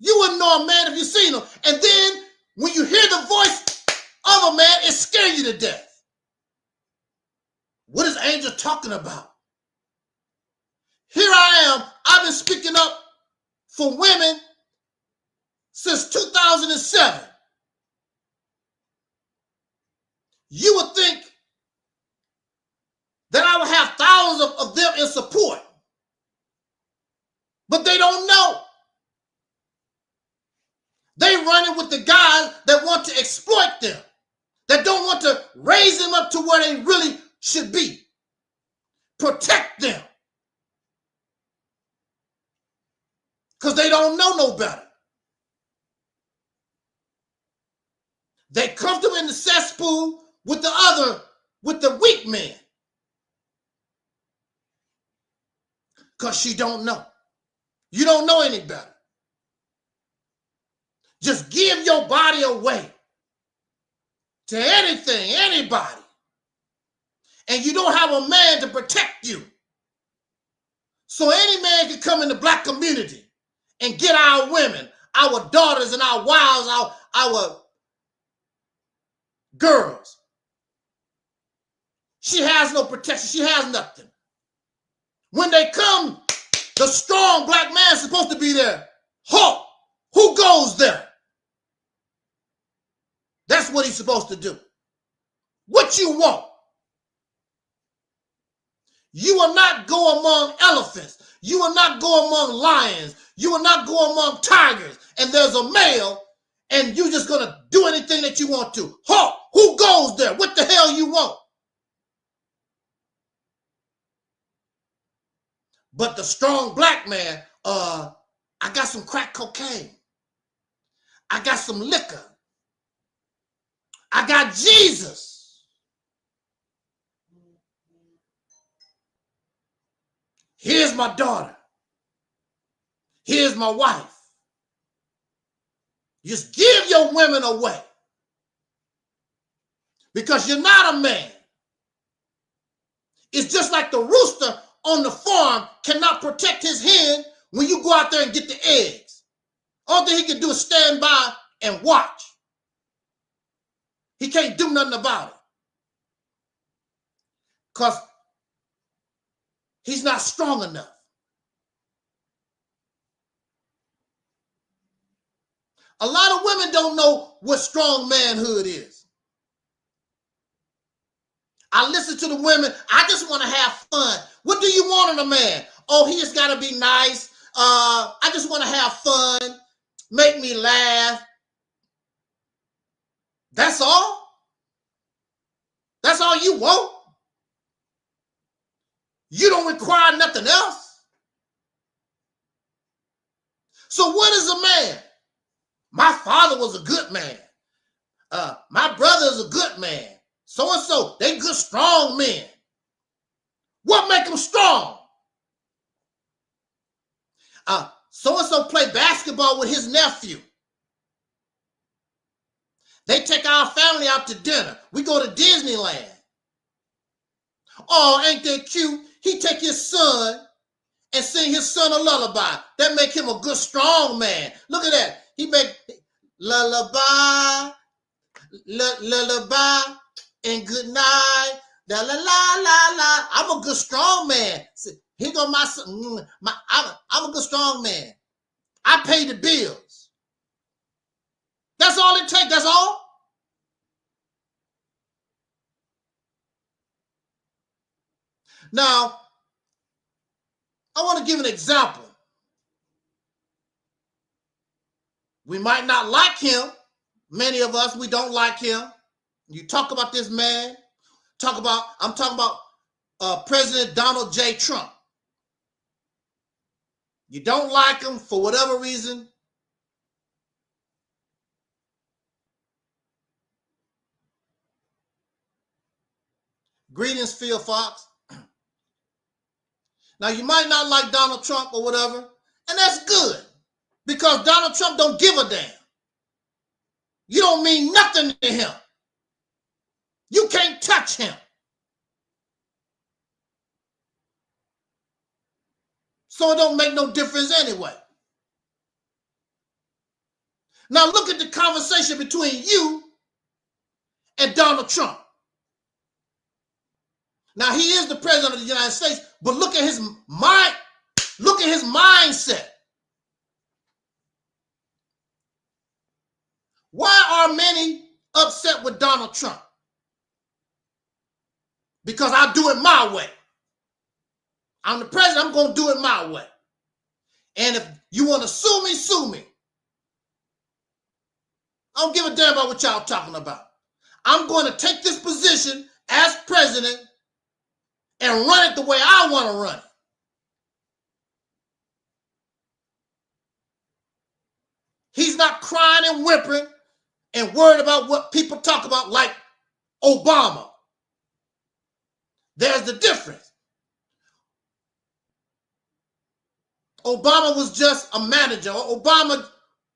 You wouldn't know a man if you seen him. And then when you hear the voice of a man, it scares you to death. What is Angel talking about? Here I am. I've been speaking up for women since 2007. You would think that I would have thousands of them in support. But they don't know. They running with the guys that want to exploit them, that don't want to raise them up to where they really should be. Protect them. Because they don't know no better. They comfortable in the cesspool with the weak men. Because she don't know. You don't know any better. Just give your body away to anything, anybody. and you don't have a man to protect you. So any man can come in the black community and get our women, our daughters and our wives, our girls. She has no protection. She has nothing. When they come, the strong black man is supposed to be there. Halt! Who goes there? That's what he's supposed to do. What you want? You will not go among elephants. You will not go among lions. You will not go among tigers. And there's a male, and you're just going to do anything that you want to. Halt! Who goes there? What the hell you want? But the strong black man, I got some crack cocaine. I got some liquor. I got Jesus. Here's my daughter. Here's my wife. Just give your women away. Because you're not a man. It's just like the rooster on the farm cannot protect his hen when you go out there and get the eggs. All that he can do is stand by and watch. He can't do nothing about it. Because he's not strong enough. A lot of women don't know what strong manhood is. I listen to the women. I just want to have fun. What do you want in a man? Oh, he just got to be nice. I just want to have fun. Make me laugh. That's all? That's all you want? You don't require nothing else? So what is a man? My father was a good man. My brother is a good man. So-and-so, they good, strong men. What make them strong? So-and-so play basketball with his nephew. They take our family out to dinner. We go to Disneyland. Oh, ain't that cute? He take his son and sing his son a lullaby. That make him a good, strong man. Look at that. He make lullaby, lullaby, and good night. La la la la la. I'm a good, strong man. Here go my son. I'm a good, strong man. I pay the bills. That's all it takes. That's all. Now, I want to give an example. We might not like him. Many of us, we don't like him. You talk about this man. I'm talking about President Donald J. Trump. You don't like him for whatever reason. Greetings, Phil Fox. Now, you might not like Donald Trump or whatever, and that's good because Donald Trump don't give a damn. You don't mean nothing to him. You can't touch him. So it don't make no difference anyway. Now, look at the conversation between you and Donald Trump. Now, he is the president of the United States, but look at his mind. Look at his mindset. Why are many upset with Donald Trump? Because I do it my way. I'm the president. I'm going to do it my way. And if you want to sue me, sue me. I don't give a damn about what y'all talking about. I'm going to take this position as president and run it the way I want to run it. He's not crying and whimpering and worried about what people talk about like Obama. There's the difference. Obama was just a manager. Obama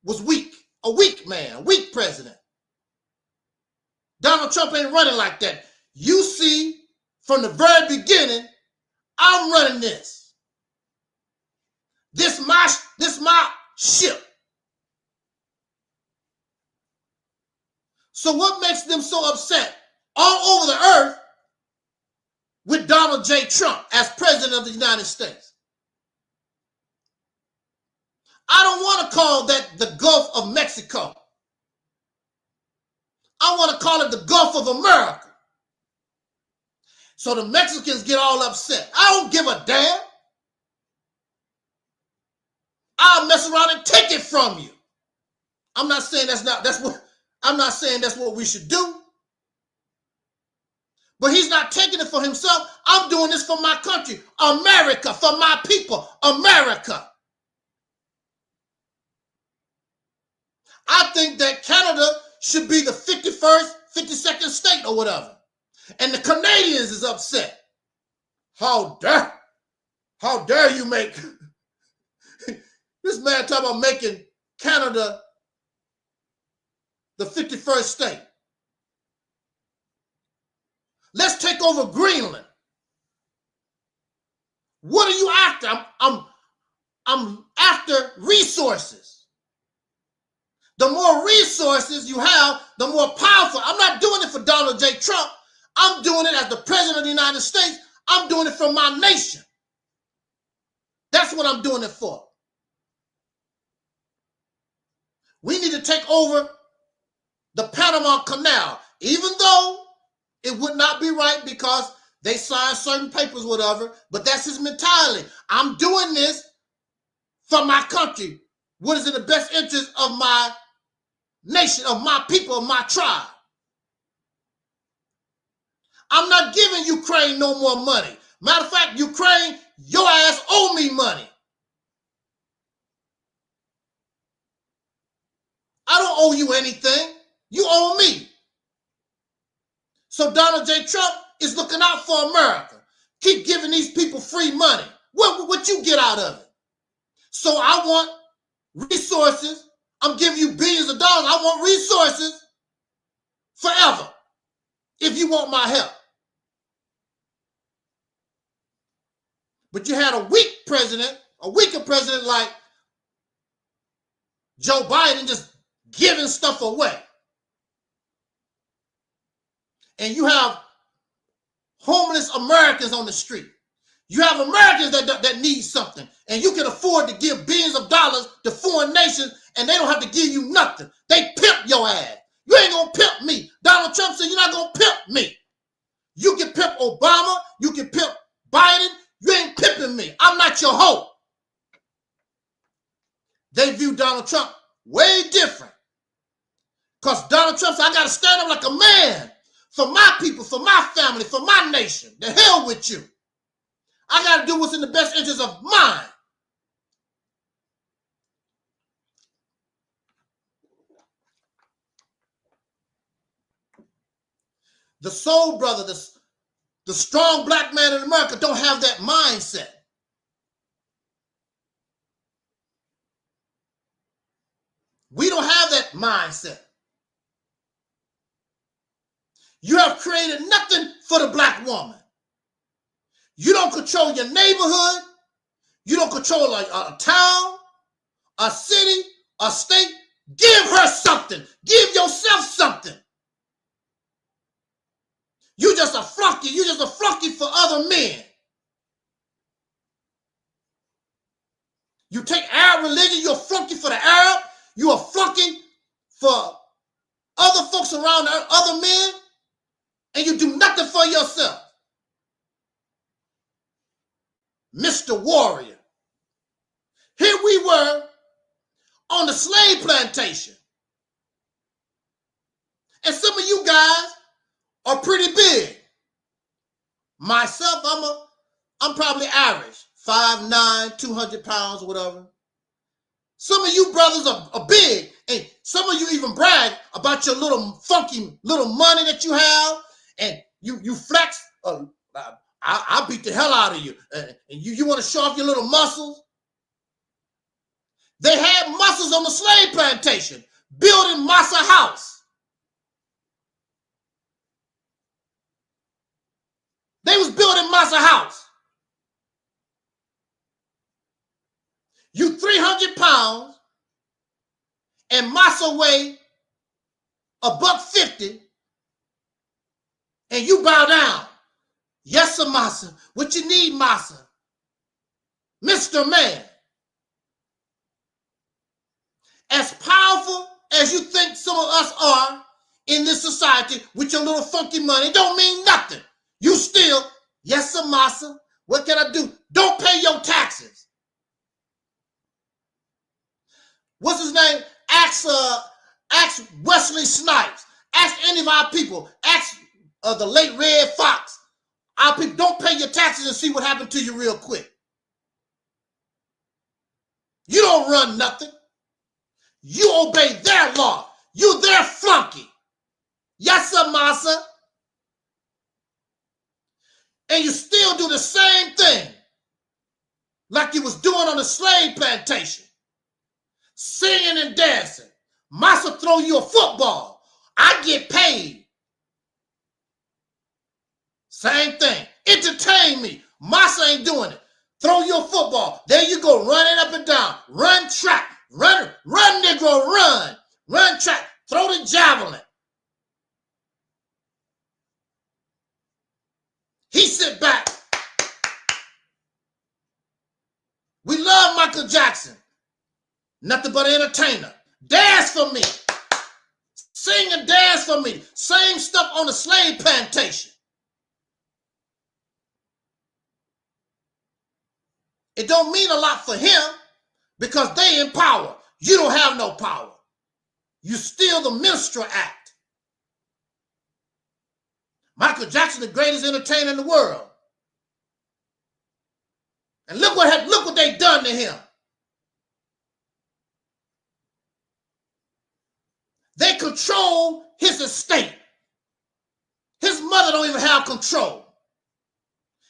was weak, a weak man, a weak president. Donald Trump ain't running like that. You see from the very beginning, I'm running this. This my ship. So what makes them so upset all over the earth with Donald J. Trump as president of the United States? I don't want to call that the Gulf of Mexico. I want to call it the Gulf of America. So the Mexicans get all upset. I don't give a damn. I'll mess around and take it from you. I'm not saying I'm not saying that's what we should do. But he's not taking it for himself. I'm doing this for my country, America, for my people, America. I think that Canada should be the 51st, 52nd state or whatever. And the Canadians is upset. How dare you make this man talking about making Canada the 51st state. Let's take over Greenland. What are you after? I'm after resources. The more resources you have, the more powerful. I'm not doing it for Donald J. Trump. I'm doing it as the president of the United States. I'm doing it for my nation. That's what I'm doing it for. We need to take over the Panama Canal, even though it would not be right because they signed certain papers, whatever, but that's his mentality. I'm doing this for my country. What is in the best interest of my nation, of my people, of my tribe? I'm not giving Ukraine no more money. Matter of fact, Ukraine, your ass owe me money. I don't owe you anything. You owe me. So Donald J. Trump is looking out for America. Keep giving these people free money. What you get out of it? So I want resources. I'm giving you billions of dollars. I want resources forever if you want my help. But you had a weaker president like Joe Biden just giving stuff away. And you have homeless Americans on the street. You have Americans that need something, and you can afford to give billions of dollars to foreign nations, and they don't have to give you nothing. They pimp your ass. You ain't gonna pimp me. Donald Trump said you're not gonna pimp me. You can pimp Obama, you can pimp Biden, you ain't pimping me. I'm not your hoe. They view Donald Trump way different. Because Donald Trump said, I gotta stand up like a man for my people, for my family, for my nation. The hell with you. I got to do what's in the best interest of mine. The soul brother, the strong black man in America don't have that mindset. We don't have that mindset. You have created nothing for the black woman. You don't control your neighborhood. You don't control a town, a city, a state. Give her something. Give yourself something. You just a flunky. You just a flunky for other men. You take Arab religion, you're a flunky for the Arab. You're a flunky for other folks around other men. And you do nothing for yourself. Mr. Warrior. Here we were on the slave plantation. And some of you guys are pretty big. Myself, I'm probably average. 5'9", 200 pounds, whatever. Some of you brothers are big. And some of you even brag about your little funky little money that you have. And you flex. I'll beat the hell out of you. And you want to show off your little muscles? They had muscles on the slave plantation, building Massa House. They building Massa house. You 300 pounds and Massa weigh $150 and you bow down. Yes, sir, Massa. What you need, Massa? Mr. Man. As powerful as you think some of us are in this society with your little funky money, don't mean nothing. You still, yes, sir, Massa. What can I do? Don't pay your taxes. What's his name? Ask Wesley Snipes. Ask any of our people. Ask the late Red Fox. Our people, don't pay your taxes and see what happened to you real quick. You don't run nothing. You obey their law. You their flunky. Yes, sir, Massa. And you still do the same thing like you was doing on the slave plantation. Singing and dancing. Massa throw you a football. I get paid. Same thing. Entertain me. Massa ain't doing it. Throw you a football. There you go, running up and down. Run track. Run, Negro, run. Run track. Throw the javelin. He sit back. We love Michael Jackson. Nothing but an entertainer. Dance for me. Sing and dance for me. Same stuff on the slave plantation. It don't mean a lot for him because they in power. You don't have no power. You steal the Minstrel Act. Michael Jackson, the greatest entertainer in the world. And look what they done to him. They control his estate. His mother don't even have control.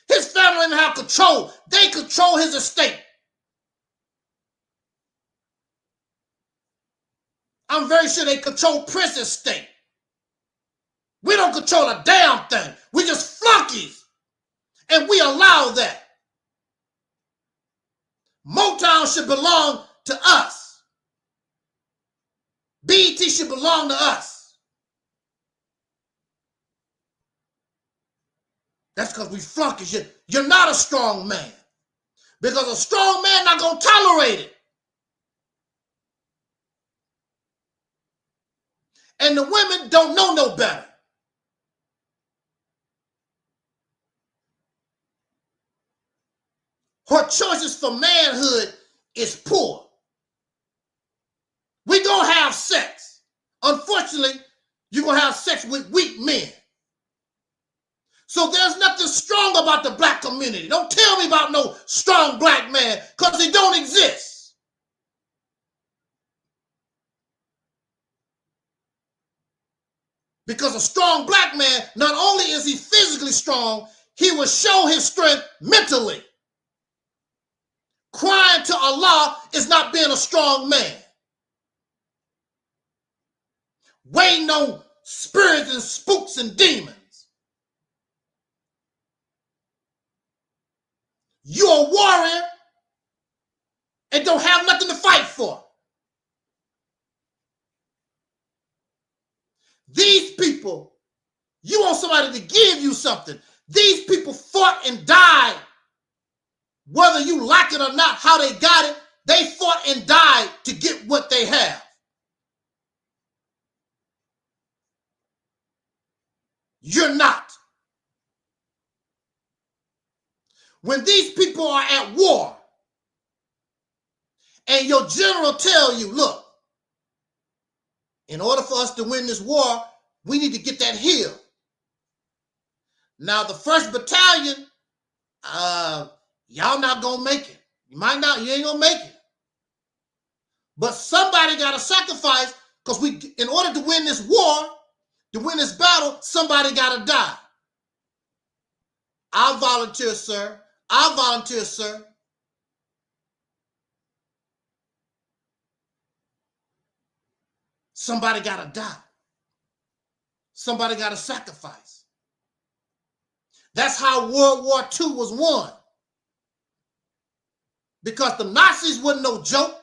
His family don't even have control. They control his estate. I'm very sure they control Prince's estate. We don't control a damn thing. We just flunkies. And we allow that. Motown should belong to us. BET should belong to us. That's because we flunkies. You're not a strong man. Because a strong man not going to tolerate it. And the women don't know no better. Her choices for manhood is poor. We gonna have sex. Unfortunately, you're gonna have sex with weak men. So there's nothing strong about the black community. Don't tell me about no strong black man, because they don't exist. Because a strong black man, not only is he physically strong, he will show his strength mentally. Crying to Allah is not being a strong man. Waiting on spirits and spooks and demons. You're a warrior and don't have nothing to fight for. These people, you want somebody to give you something. These people fought and died. Whether you like it or not, how they got it, they fought and died to get what they have. You're not. When these people are at war and your general tell you, look, in order for us to win this war, we need to get that hill. Now, the 1st Battalion, y'all not gonna make it. You ain't gonna make it. But somebody gotta sacrifice, because in order to win this war, to win this battle, somebody gotta die. I'll volunteer, sir. I'll volunteer, sir. Somebody gotta die. Somebody gotta sacrifice. That's how World War II was won. Because the Nazis wasn't no joke.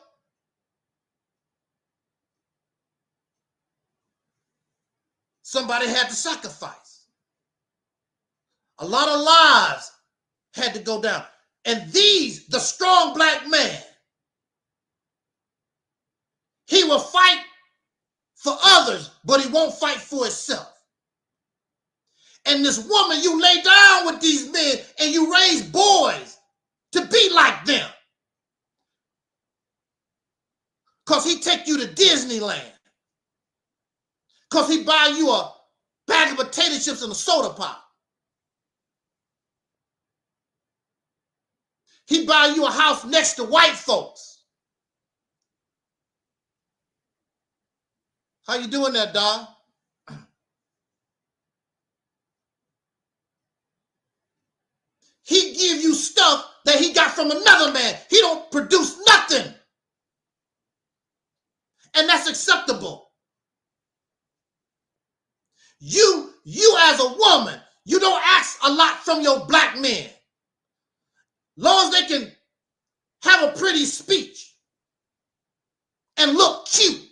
Somebody had to sacrifice. A lot of lives had to go down. And these, the strong black man, he will fight for others, but he won't fight for himself. And this woman, you lay down with these men and you raise boys to be like them. Because he take you to Disneyland. Because he buy you a bag of potato chips and a soda pop. He buy you a house next to white folks. How you doing there, dog? He give you stuff that he got from another man. He don't produce nothing. And that's acceptable. You as a woman, you don't ask a lot from your black men. Long as they can have a pretty speech and look cute.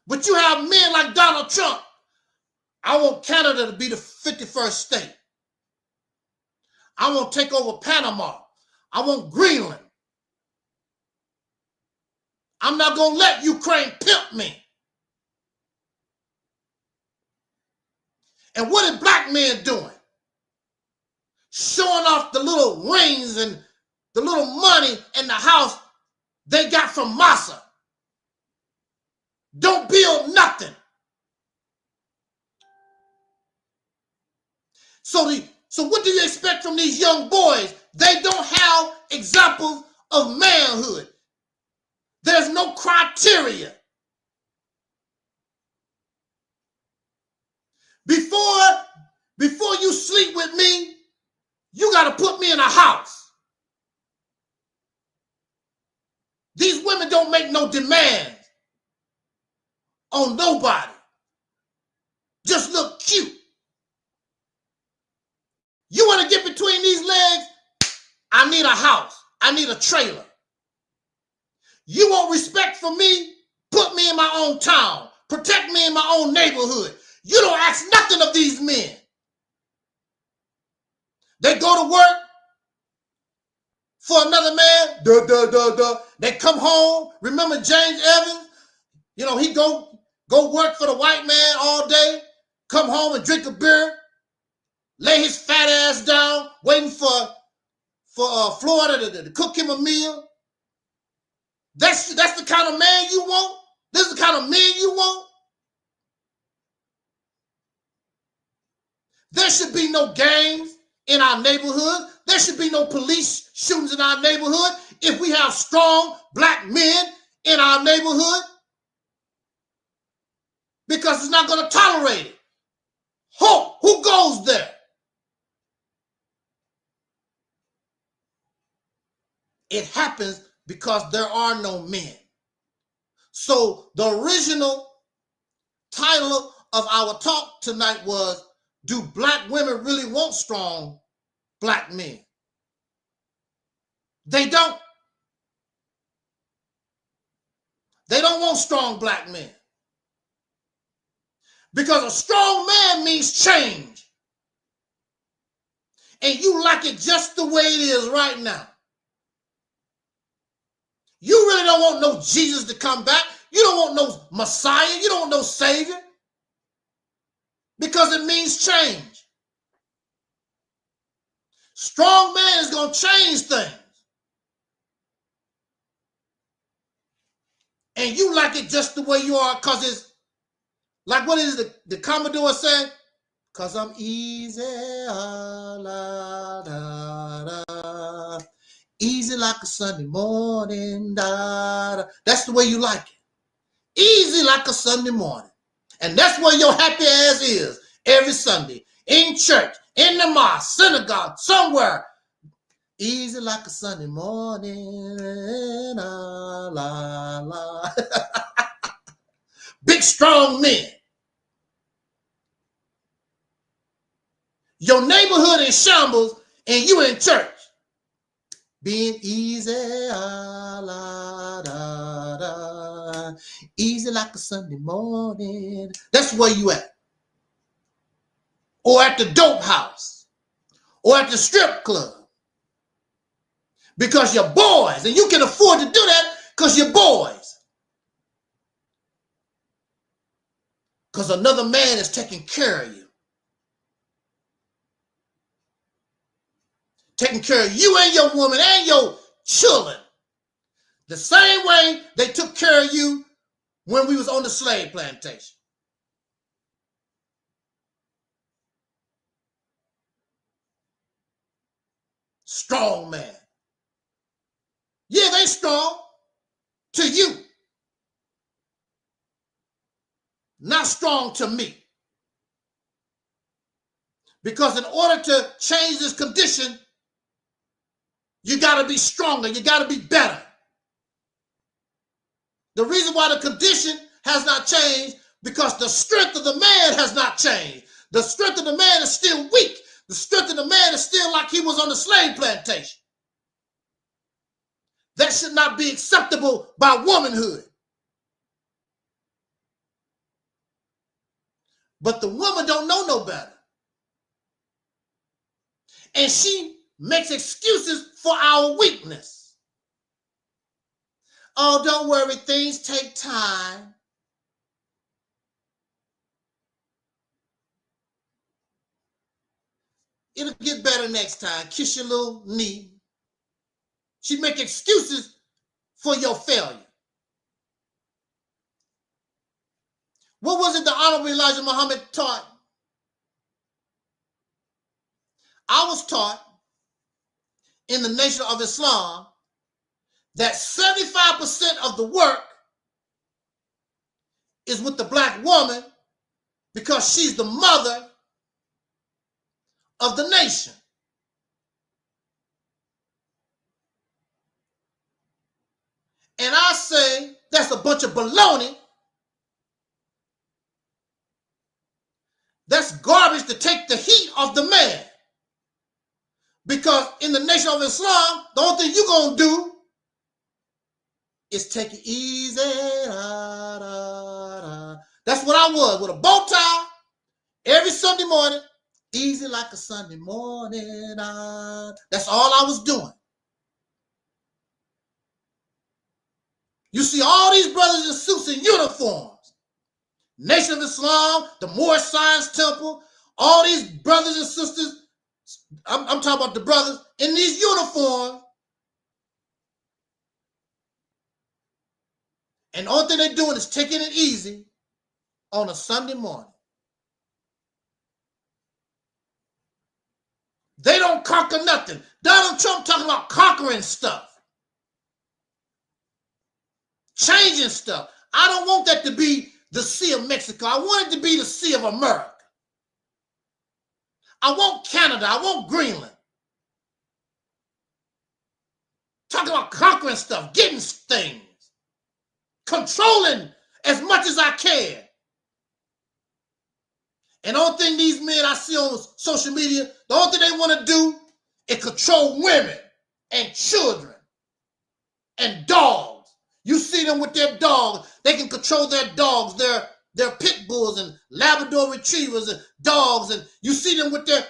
But you have men like Donald Trump. I want Canada to be the 51st state. I want to take over Panama. I want Greenland. I'm not going to let Ukraine pimp me. And what are black men doing? Showing off the little rings and the little money in the house they got from Massa. Don't build nothing. So what do you expect from these young boys? They don't have examples of manhood. There's no criteria. Before you sleep with me, you got to put me in a house. These women don't make no demands on nobody. Just look cute. You want to get between these legs? I need a house. I need a trailer. You want respect from me? Put me in my own town. Protect me in my own neighborhood. You don't ask nothing of these men. They go to work for another man. They come home. Remember James Evans? You know, he go work for the white man all day, come home and drink a beer, lay his fat ass down, waiting for Florida to cook him a meal. That's the kind of man you want? This is the kind of men you want? There should be no gangs in our neighborhood. There should be no police shootings in our neighborhood if we have strong black men in our neighborhood, because it's not going to tolerate it. Who goes there? It happens because there are no men. So the original title of our talk tonight was, do black women really want strong black men? They don't. They don't want strong black men. Because a strong man means change. And you like it just the way it is right now. You really don't want no Jesus to come back. You don't want no Messiah. You don't want no Savior. Because it means change. Strong man is going to change things. And you like it just the way you are, because it's like, what is the Commodore saying? Because I'm easy, easy like a Sunday morning. That's the way you like it. Easy like a Sunday morning. And that's where your happy ass is every Sunday. In church, in the mosque, synagogue, somewhere. Easy like a Sunday morning. Big, strong men. Your neighborhood in shambles and you in church. Being easy, easy like a Sunday morning. That's where you at. Or at the dope house. Or at the strip club. Because you're boys. And you can afford to do that because you're boys. Because another man is taking care of you. Taking care of you and your woman and your children. The same way they took care of you when we was on the slave plantation. Strong man. Yeah, they strong to you. Not strong to me. Because in order to change this condition, you got to be stronger. You got to be better. The reason why the condition has not changed because the strength of the man has not changed. The strength of the man is still weak. The strength of the man is still like he was on the slave plantation. That should not be acceptable by womanhood. But the woman don't know no better. And she makes excuses for our weakness. Oh, don't worry, things take time. It'll get better next time. Kiss your little knee. She make excuses for your failure. What was it the Honorable Elijah Muhammad taught? I was taught in the Nation of Islam that 75% of the work is with the black woman because she's the mother of the nation. And I say that's a bunch of baloney. That's garbage to take the heat off the man. Because in the Nation of Islam, the only thing you're going to do is take it easy. That's what I was, with a bow tie every Sunday morning. Easy like a Sunday morning. That's all I was doing. You see all these brothers in suits and uniforms. Nation of Islam, the Moorish Science Temple, all these brothers and sisters, I'm talking about the brothers in these uniforms. And the only thing they're doing is taking it easy on a Sunday morning. They don't conquer nothing. Donald Trump talking about conquering stuff. Changing stuff. I don't want that to be the Sea of Mexico. I want it to be the Sea of America. I want Canada. I want Greenland. Talking about conquering stuff, getting things, controlling as much as I can. And the only thing these men I see on social media, the only thing they want to do is control women and children and dogs. You see them with their dogs. They can control their dogs, their pit bulls and Labrador retrievers and dogs. And you see them with their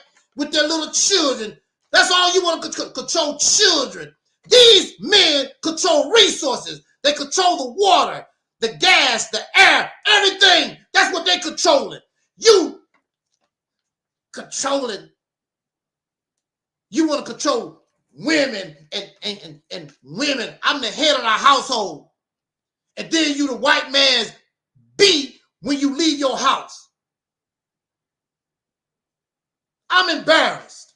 little children. That's all you want to control, children. These men control resources. They control the water, the gas, the air, everything. That's what they controlling. You controlling. You want to control women and women. I'm the head of the household. And then you the white man's beat when you leave your house. I'm embarrassed.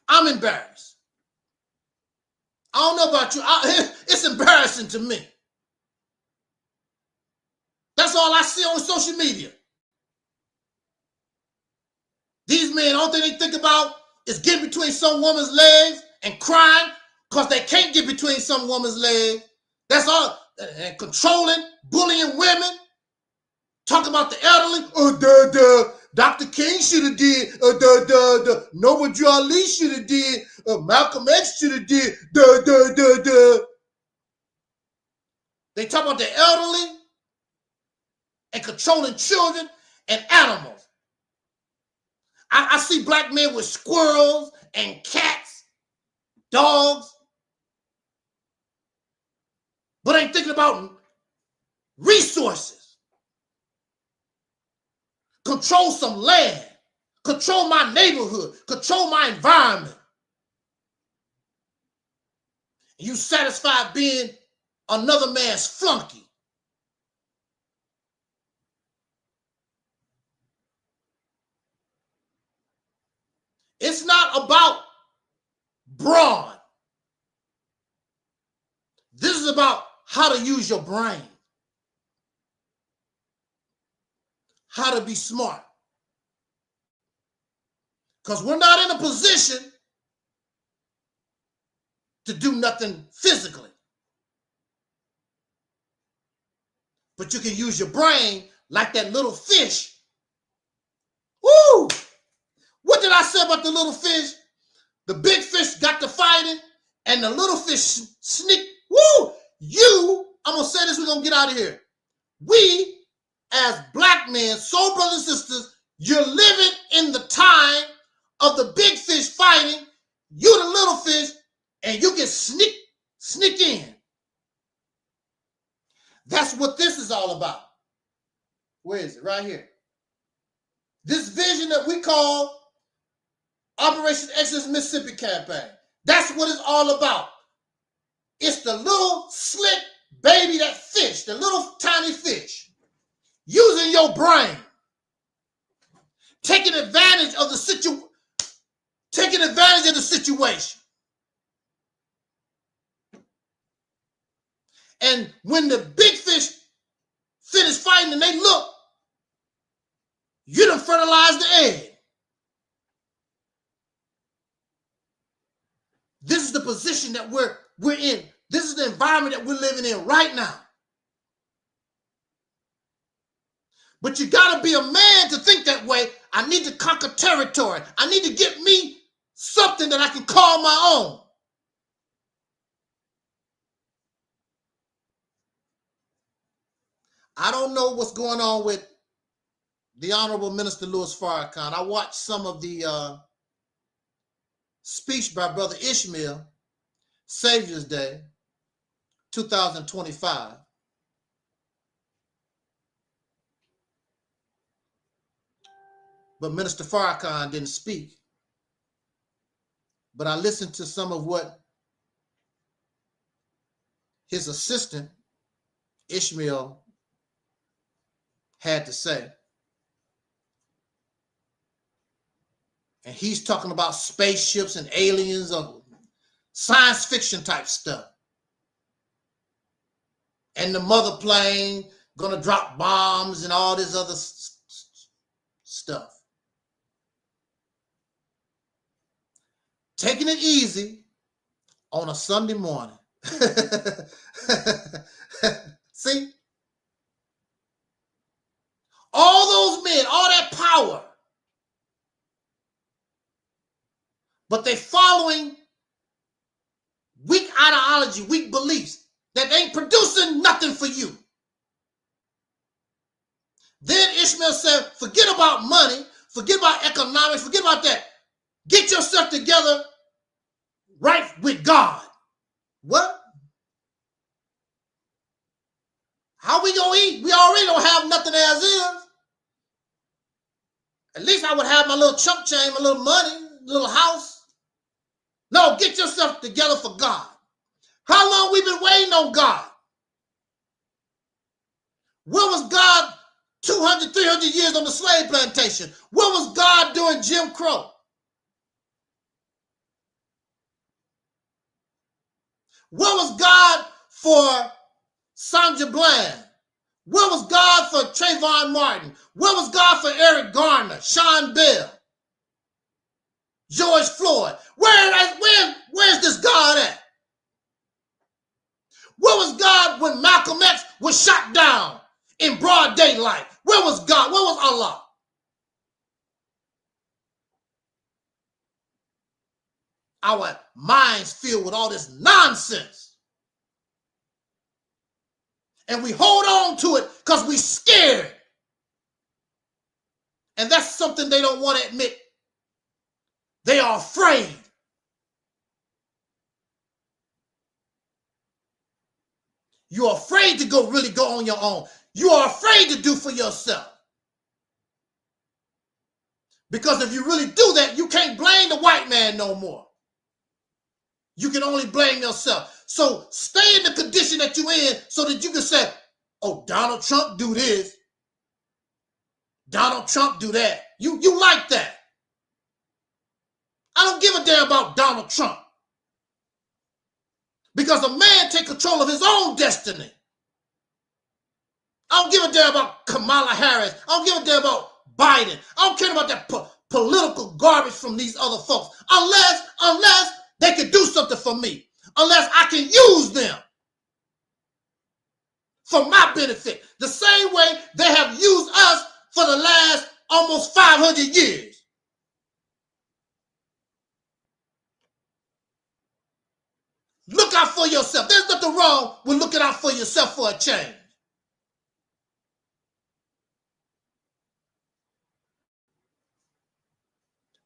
I'm embarrassed. I don't know about you. It's embarrassing to me. That's all I see on social media. These men, all they think about is getting between some woman's legs and crying because they can't get between some woman's legs. That's all. And controlling, bullying women, talking about the elderly. Oh, Dr. King should have did, the Noble Drew Ali should have did, Malcolm X should have did, They talk about the elderly and controlling children and animals. I see black men with squirrels and cats, dogs, but ain't thinking about resources. Control some land, control my neighborhood, control my environment. You satisfied being another man's flunky. It's not about brawn. This is about how to use your brain, how to be smart. Because we're not in a position to do nothing physically. But you can use your brain like that little fish. Woo! What did I say about the little fish? The big fish got to fighting, and the little fish sneaked. Woo! I'm going to say this, we're going to get out of here. We, as black men, soul brothers and sisters, you're living in the time of the big fish fighting, you the little fish, and you can sneak in. That's what this is all about. Where is it? Right here. This vision that we call Operation Exodus Mississippi campaign. That's what it's all about. It's the little slick baby, that fish, the little tiny fish, using your brain, taking advantage of the situation. And when the big fish finish fighting and they look, you done fertilized the egg. This is the position that we're in. This is the environment that we're living in right now. But you got to be a man to think that way. I need to conquer territory. I need to get me something that I can call my own. I don't know what's going on with the Honorable Minister Louis Farrakhan. I watched some of the speech by Brother Ishmael, Savior's Day, 2025. But Minister Farrakhan didn't speak. But I listened to some of what his assistant, Ishmael, had to say. And he's talking about spaceships and aliens or science fiction type stuff. And the mother plane gonna drop bombs and all this other stuff. Taking it easy on a Sunday morning. See? All those men, all that power. But they following weak ideology, weak beliefs that ain't producing nothing for you. Then Ishmael said, forget about money, forget about economics, forget about that. Get yourself together right with God. What? How we gonna eat? We already don't have nothing as is. At least I would have my little chump change, my little money, little house. No, get yourself together for God. How long we been waiting on God? Where was God 200, 300 years on the slave plantation? Where was God during Jim Crow? Where was God for Sandra Bland? Where was God for Trayvon Martin? Where was God for Eric Garner, Sean Bell, George Floyd? Where's this God at? Where was God when Malcolm X was shot down in broad daylight? Where was God? Where was Allah? our minds filled with all this nonsense. And we hold on to it because we're scared. And that's something they don't want to admit. They are afraid. You're afraid to really go on your own. You are afraid to do for yourself. Because if you really do that, you can't blame the white man no more. You can only blame yourself. So stay in the condition that you're in so that you can say, oh, Donald Trump do this. Donald Trump do that. You like that. I don't give a damn about Donald Trump. Because a man take control of his own destiny. I don't give a damn about Kamala Harris. I don't give a damn about Biden. I don't care about that political garbage from these other folks. Unless they can do something for me. Unless I can use them for my benefit. The same way they have used us for the last almost 500 years. Look out for yourself. There's nothing wrong with looking out for yourself for a change.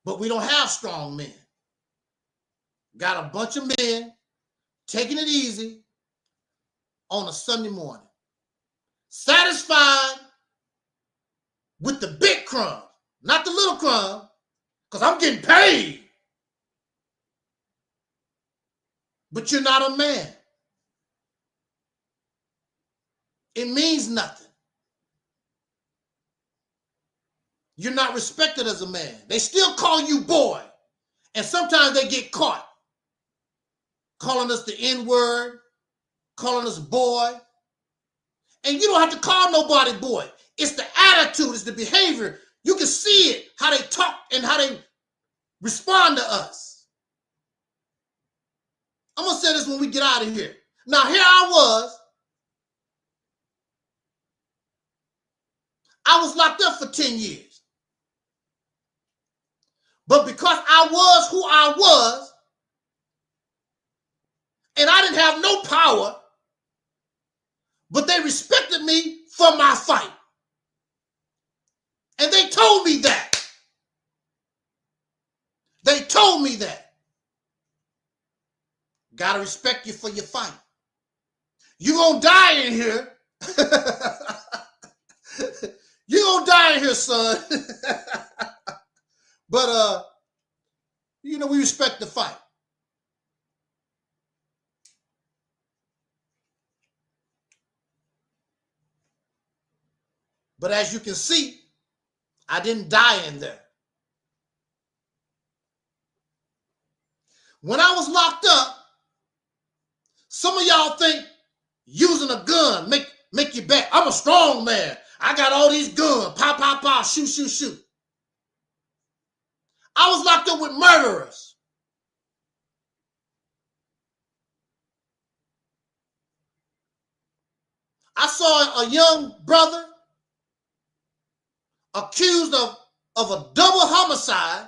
But we don't have strong men. Got a bunch of men taking it easy on a Sunday morning. Satisfied with the big crumb, not the little crumb, because I'm getting paid. But you're not a man. It means nothing. You're not respected as a man. They still call you boy. And sometimes they get caught calling us the N-word, calling us boy. And you don't have to call nobody boy. It's the attitude, it's the behavior. You can see it, how they talk and how they respond to us. I'm going to say this when we get out of here. Now, here I was locked up for 10 years. But because I was who I was, and I didn't have no power, but they respected me for my fight. And they told me that. They told me that. Gotta respect you for your fight. You gonna die in here. You gonna die in here, son. But we respect the fight. But as you can see, I didn't die in there. When I was locked up, some of y'all think using a gun make you back. I'm a strong man. I got all these guns. Pop, pop, pop, shoot, shoot, shoot. I was locked up with murderers. I saw a young brother accused of a double homicide.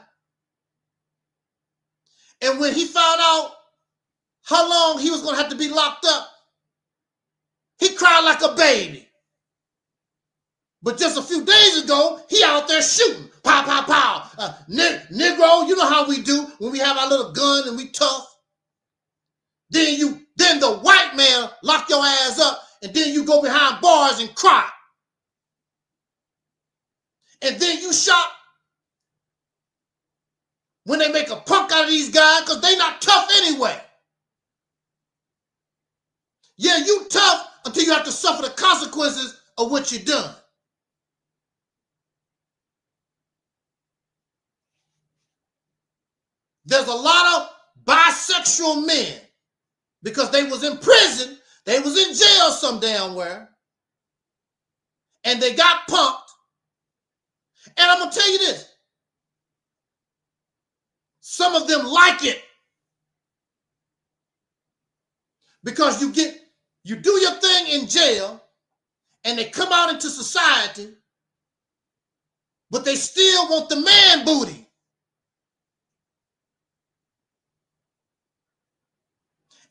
And when he found out how long he was going to have to be locked up, he cried like a baby. But just a few days ago, he out there shooting. Pow, pow, pow. Negro, you know how we do when we have our little gun and we tough. Then the white man lock your ass up, and then you go behind bars and cry. And then you shot when they make a punk out of these guys because they not tough anyway. Yeah, you tough until you have to suffer the consequences of what you done. There's a lot of bisexual men because they was in prison, they was in jail some damn where, and they got punked. And I'm gonna tell you this. Some of them like it. Because you do your thing in jail and they come out into society, but they still want the man booty.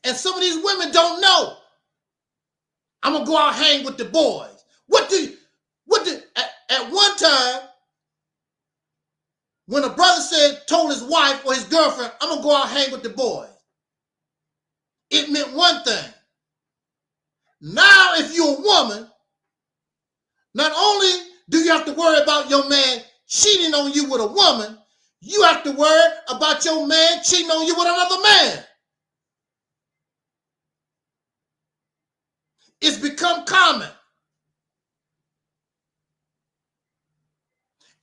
And some of these women don't know. I'm gonna go out and hang with the boys. At one time, when a brother told his wife or his girlfriend, I'm gonna go out and hang with the boys, it meant one thing. Now, if you're a woman, not only do you have to worry about your man cheating on you with a woman, you have to worry about your man cheating on you with another man. It's become common.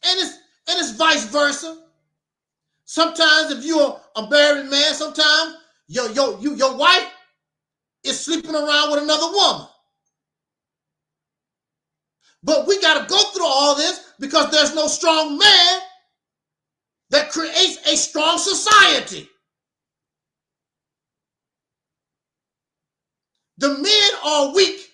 And it's vice versa. Sometimes if you're a married man, sometimes your wife is sleeping around with another woman. But we got to go through all this because there's no strong man that creates a strong society. The men are weak,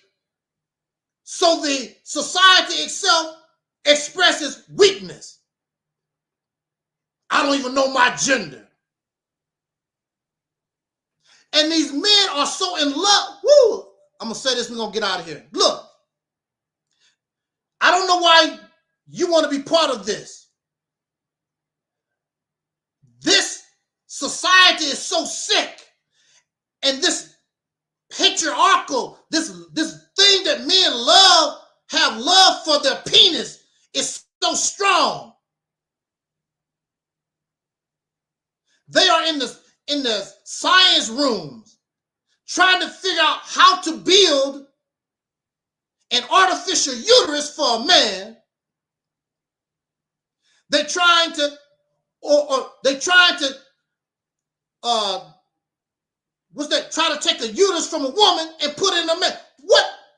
so the society itself expresses weakness. I don't even know my gender. And these men are so in love. Woo! I'm going to say this, we're going to get out of here. Look, I don't know why you want to be part of this. This society is so sick. And this patriarchal, this thing that men have love for their penis is so strong. They are in the science rooms trying to figure out how to build an artificial uterus for a man. They're trying to, try to take a uterus from a woman and put it in a man.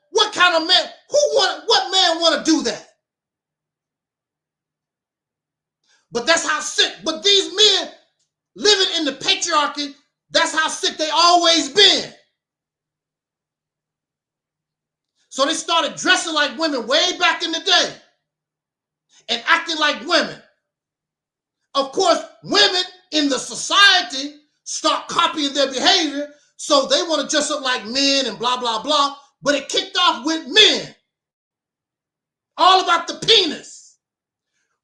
What kind of man? What man want to do that? But that's how sick. But these men living in the patriarchy, that's how sick they always been. So they started dressing like women way back in the day and acting like women. Of course, women in the society start copying their behavior, so they want to dress up like men and blah, blah, blah. But it kicked off with men. All about the penis.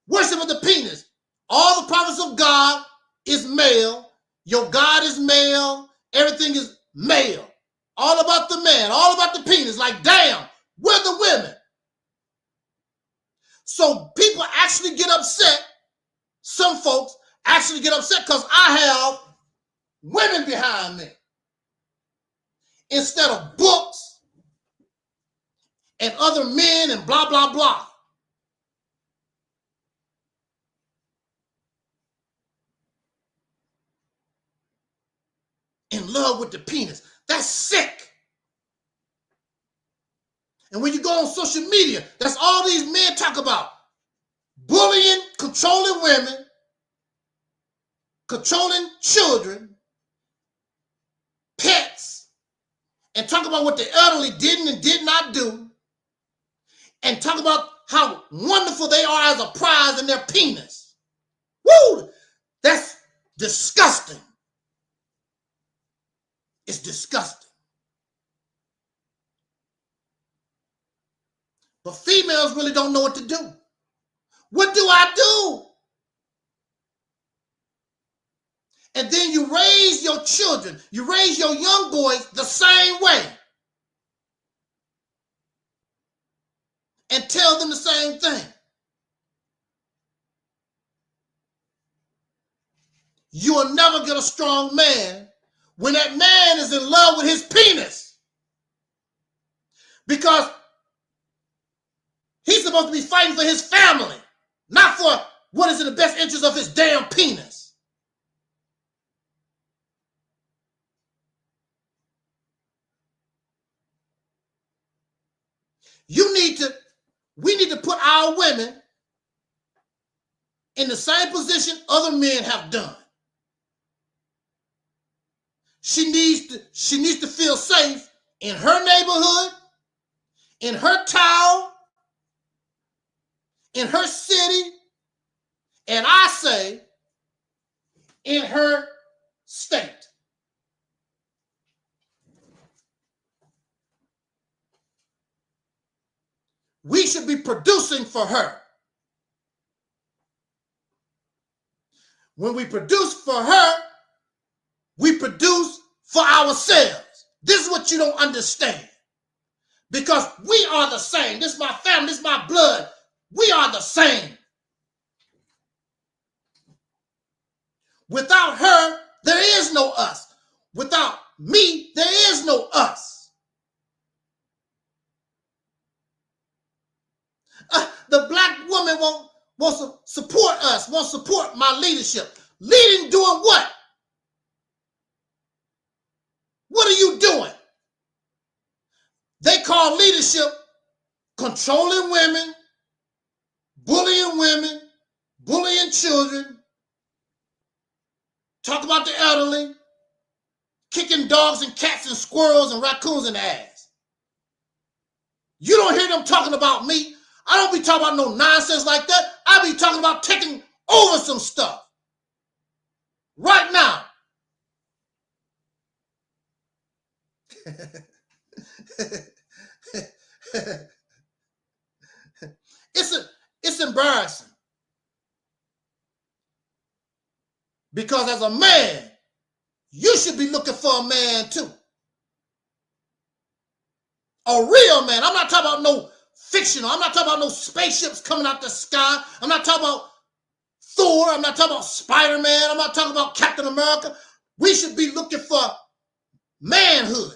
Worship of the penis. All the prophets of God is male. Your God is male. Everything is male. All about the man. All about the penis. Like, damn, we're the women. So people actually get upset. Some folks actually get upset because I have women behind me instead of books and other men and blah, blah, blah. In love with the penis. That's sick. And when you go on social media, that's all these men talk about. Bullying, controlling women, controlling children, pets, and talk about what the elderly didn't and did not do, and talk about how wonderful they are as a prize in their penis. Woo! That's disgusting. It's disgusting. But females really don't know what to do. What do I do? And then you raise your children, you raise your young boys the same way. And tell them the same thing. You will never get a strong man when that man is in love with his penis. Because he's supposed to be fighting for his family, not for what is in the best interest of his damn penis. We need to put our women in the same position other men have done. She needs to feel safe in her neighborhood, in her town, in her city, and I say in her state. We should be producing for her. When we produce for her, we produce for ourselves. This is what you don't understand. Because we are the same. This is my family, this is my blood. We are the same. Without her, there is no us. Without me, there is no us. The black woman wants to support us, wants to support my leadership. Leading doing what? What are you doing? They call leadership controlling women, bullying children, talk about the elderly, kicking dogs and cats and squirrels and raccoons in the ass. You don't hear them talking about me. I don't be talking about no nonsense like that. I be talking about taking over some stuff right now. It's embarrassing. Because as a man, you should be looking for a man too. A real man. I'm not talking about no fictional. I'm not talking about no spaceships coming out the sky. I'm not talking about Thor. I'm not talking about Spider-Man. I'm not talking about Captain America. We should be looking for manhood.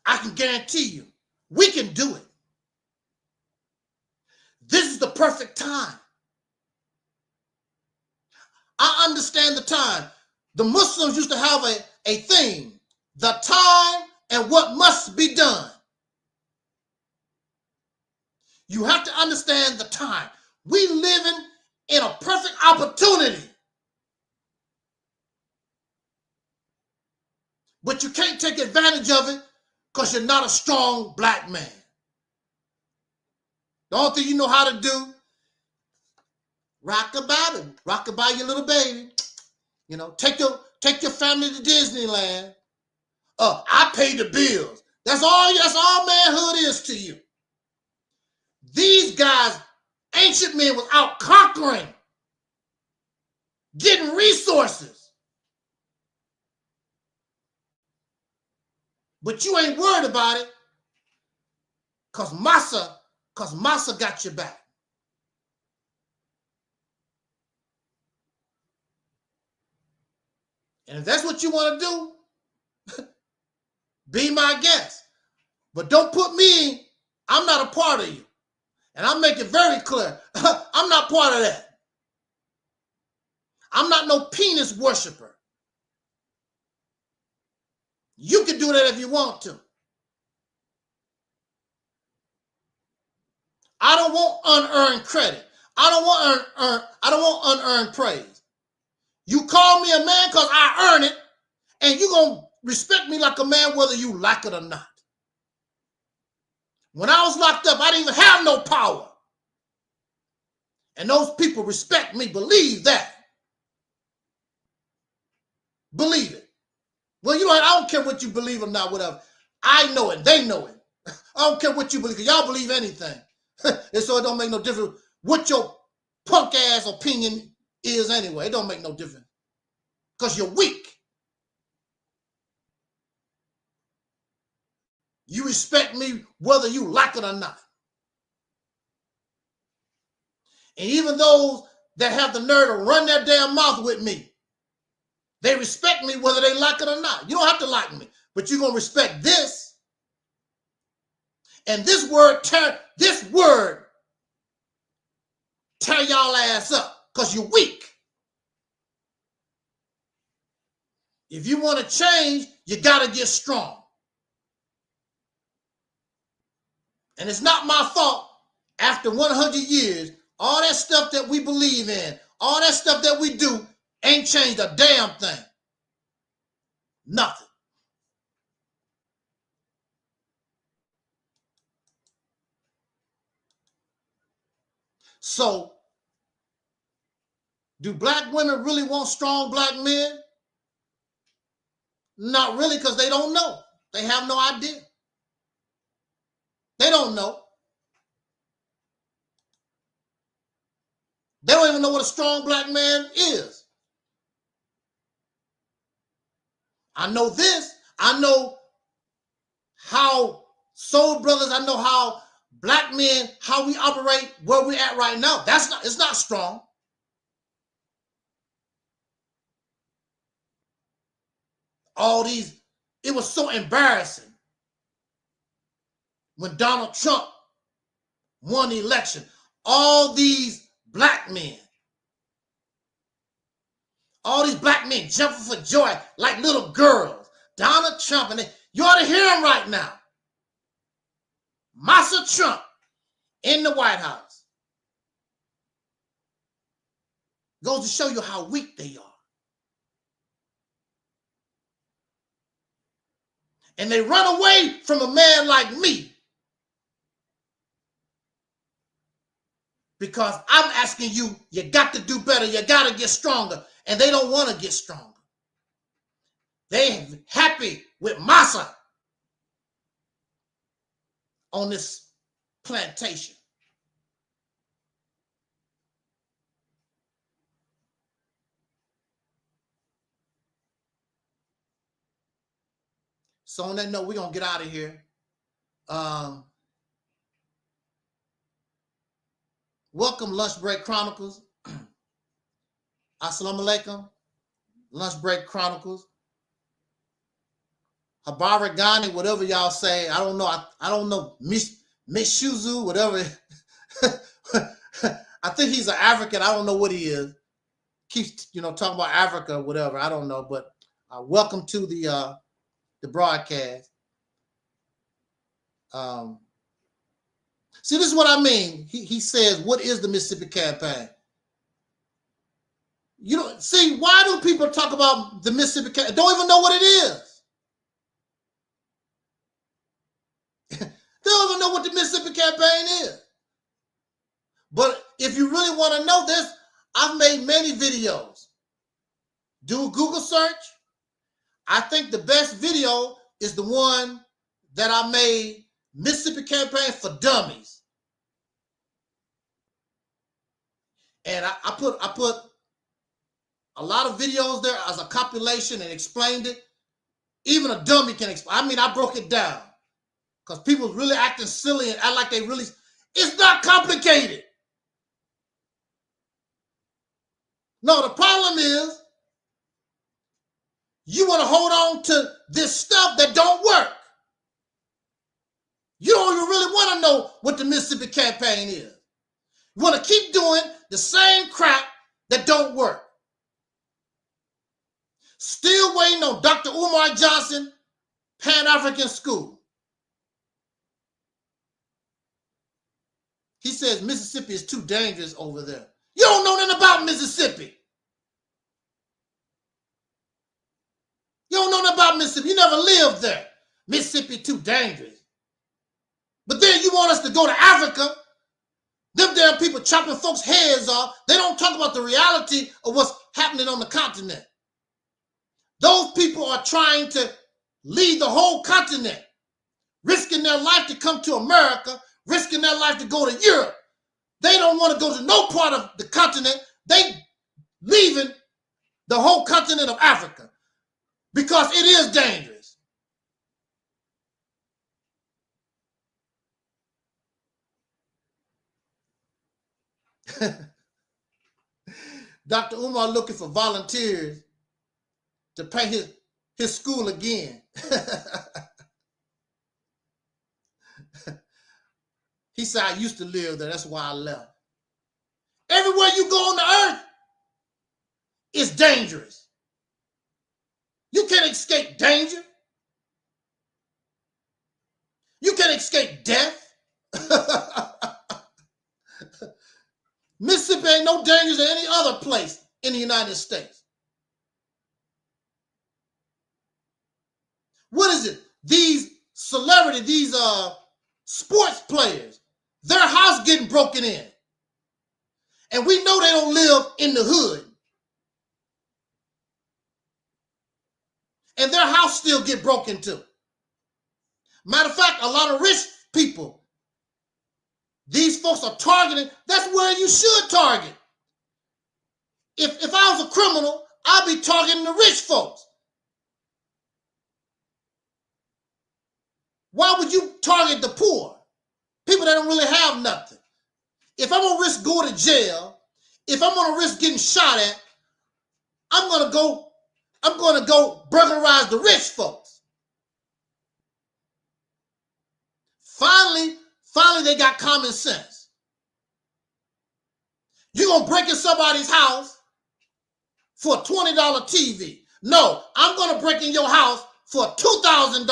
I can guarantee you, we can do it. This is the perfect time. I understand the time. The Muslims used to have a theme, the time and what must be done. You have to understand the time. We living in a perfect opportunity. But you can't take advantage of it because you're not a strong black man. The only thing you know how to do, rock-a-bye your little baby. You know, take your family to Disneyland. I pay the bills. That's all manhood is to you. These guys, ancient men, was out conquering, getting resources. But you ain't worried about it because Massa got your back. And if that's what you want to do, be my guest. But don't put me in. I'm not a part of you. And I'll make it very clear. I'm not part of that. I'm not no penis worshiper. You can do that if you want to. I don't want unearned credit. I don't want unearned praise. You call me a man because I earn it, and you're going to respect me like a man whether you like it or not. When I was locked up, I didn't even have no power. And those people respect me. Believe that. Believe it. Well, I don't care what you believe or not, whatever. I know it. They know it. I don't care what you believe, because y'all believe anything. And so it don't make no difference what your punk ass opinion is anyway. It don't make no difference. Because you're weak. You respect me whether you like it or not. And even those that have the nerve to run their damn mouth with me, they respect me whether they like it or not. You don't have to like me, but you're going to respect this. And this word tear y'all ass up because you're weak. If you want to change, you got to get strong. And it's not my fault after 100 years, all that stuff that we believe in, all that stuff that we do ain't changed a damn thing. Nothing. So, do black women really want strong black men? Not really, because they don't know. They have no idea. They don't know. They don't even know what a strong black man is. I know this. I know how soul brothers, I know how black men, how we operate where we're at right now. It's not strong. All these, it was so embarrassing when Donald Trump won the election. All these black men, jumping for joy like little girls. Donald Trump, and you ought to hear him right now. Massa Trump in the White House. Goes to show you how weak they are. And they run away from a man like me because I'm asking you, you got to do better. You got to get stronger. And they don't want to get stronger. They happy with Massa on this plantation. So on that note, we're going to get out of here. Welcome, Lunch Break Chronicles. Assalamu alaikum. Lunch Break Chronicles. Habaragani, whatever y'all say. I don't know. I don't know. Mishuzu, whatever. I think he's an African. I don't know what he is. Keeps, talking about Africa, whatever. I don't know. But welcome to the broadcast. See, this is what I mean. He says, what is the Mississippi Campaign? See, why do people talk about the Mississippi Campaign? Don't even know what it is. They don't even know what the Mississippi Campaign is. But if you really want to know this, I've made many videos. Do a Google search. I think the best video is the one that I made, Mississippi Campaign for Dummies. And I put a lot of videos there as a compilation and explained it. Even a dummy can explain. I mean, I broke it down because people really acting silly and act like they really. It's not complicated. No, the problem is you want to hold on to this stuff that don't work. You don't even really want to know what the Mississippi Campaign is. You want to keep doing the same crap that don't work. Still waiting on Dr. Umar Johnson, Pan-African School. He says Mississippi is too dangerous over there. You don't know nothing about Mississippi. You don't know nothing about Mississippi. You never lived there. Mississippi too dangerous. But then you want us to go to Africa. Them damn people chopping folks' heads off. They don't talk about the reality of what's happening on the continent. Those people are trying to leave the whole continent, risking their life to come to America, risking their life to go to Europe. They don't want to go to no part of the continent. They leaving the whole continent of Africa because it is dangerous. Dr. Umar looking for volunteers to pay his school again. He said, I used to live there. That's why I left. Everywhere you go on the earth, it's dangerous. You can't escape danger. You can't escape death. Mississippi ain't no danger than any other place in the United States. What is it? These celebrities, these sports players, their house getting broken in. And we know they don't live in the hood. and their house still get broken into. Matter of fact, a lot of rich people, these folks are targeting. That's where you should target. If I was a criminal, I'd be targeting the rich folks. Why would you target the poor? People that don't really have nothing. If I'm gonna risk going to jail, if I'm gonna risk getting shot at, I'm gonna go burglarize the rich folks. Finally, they got common sense. You're gonna break in somebody's house for a $20 TV. No, I'm gonna break in your house for a $2,000,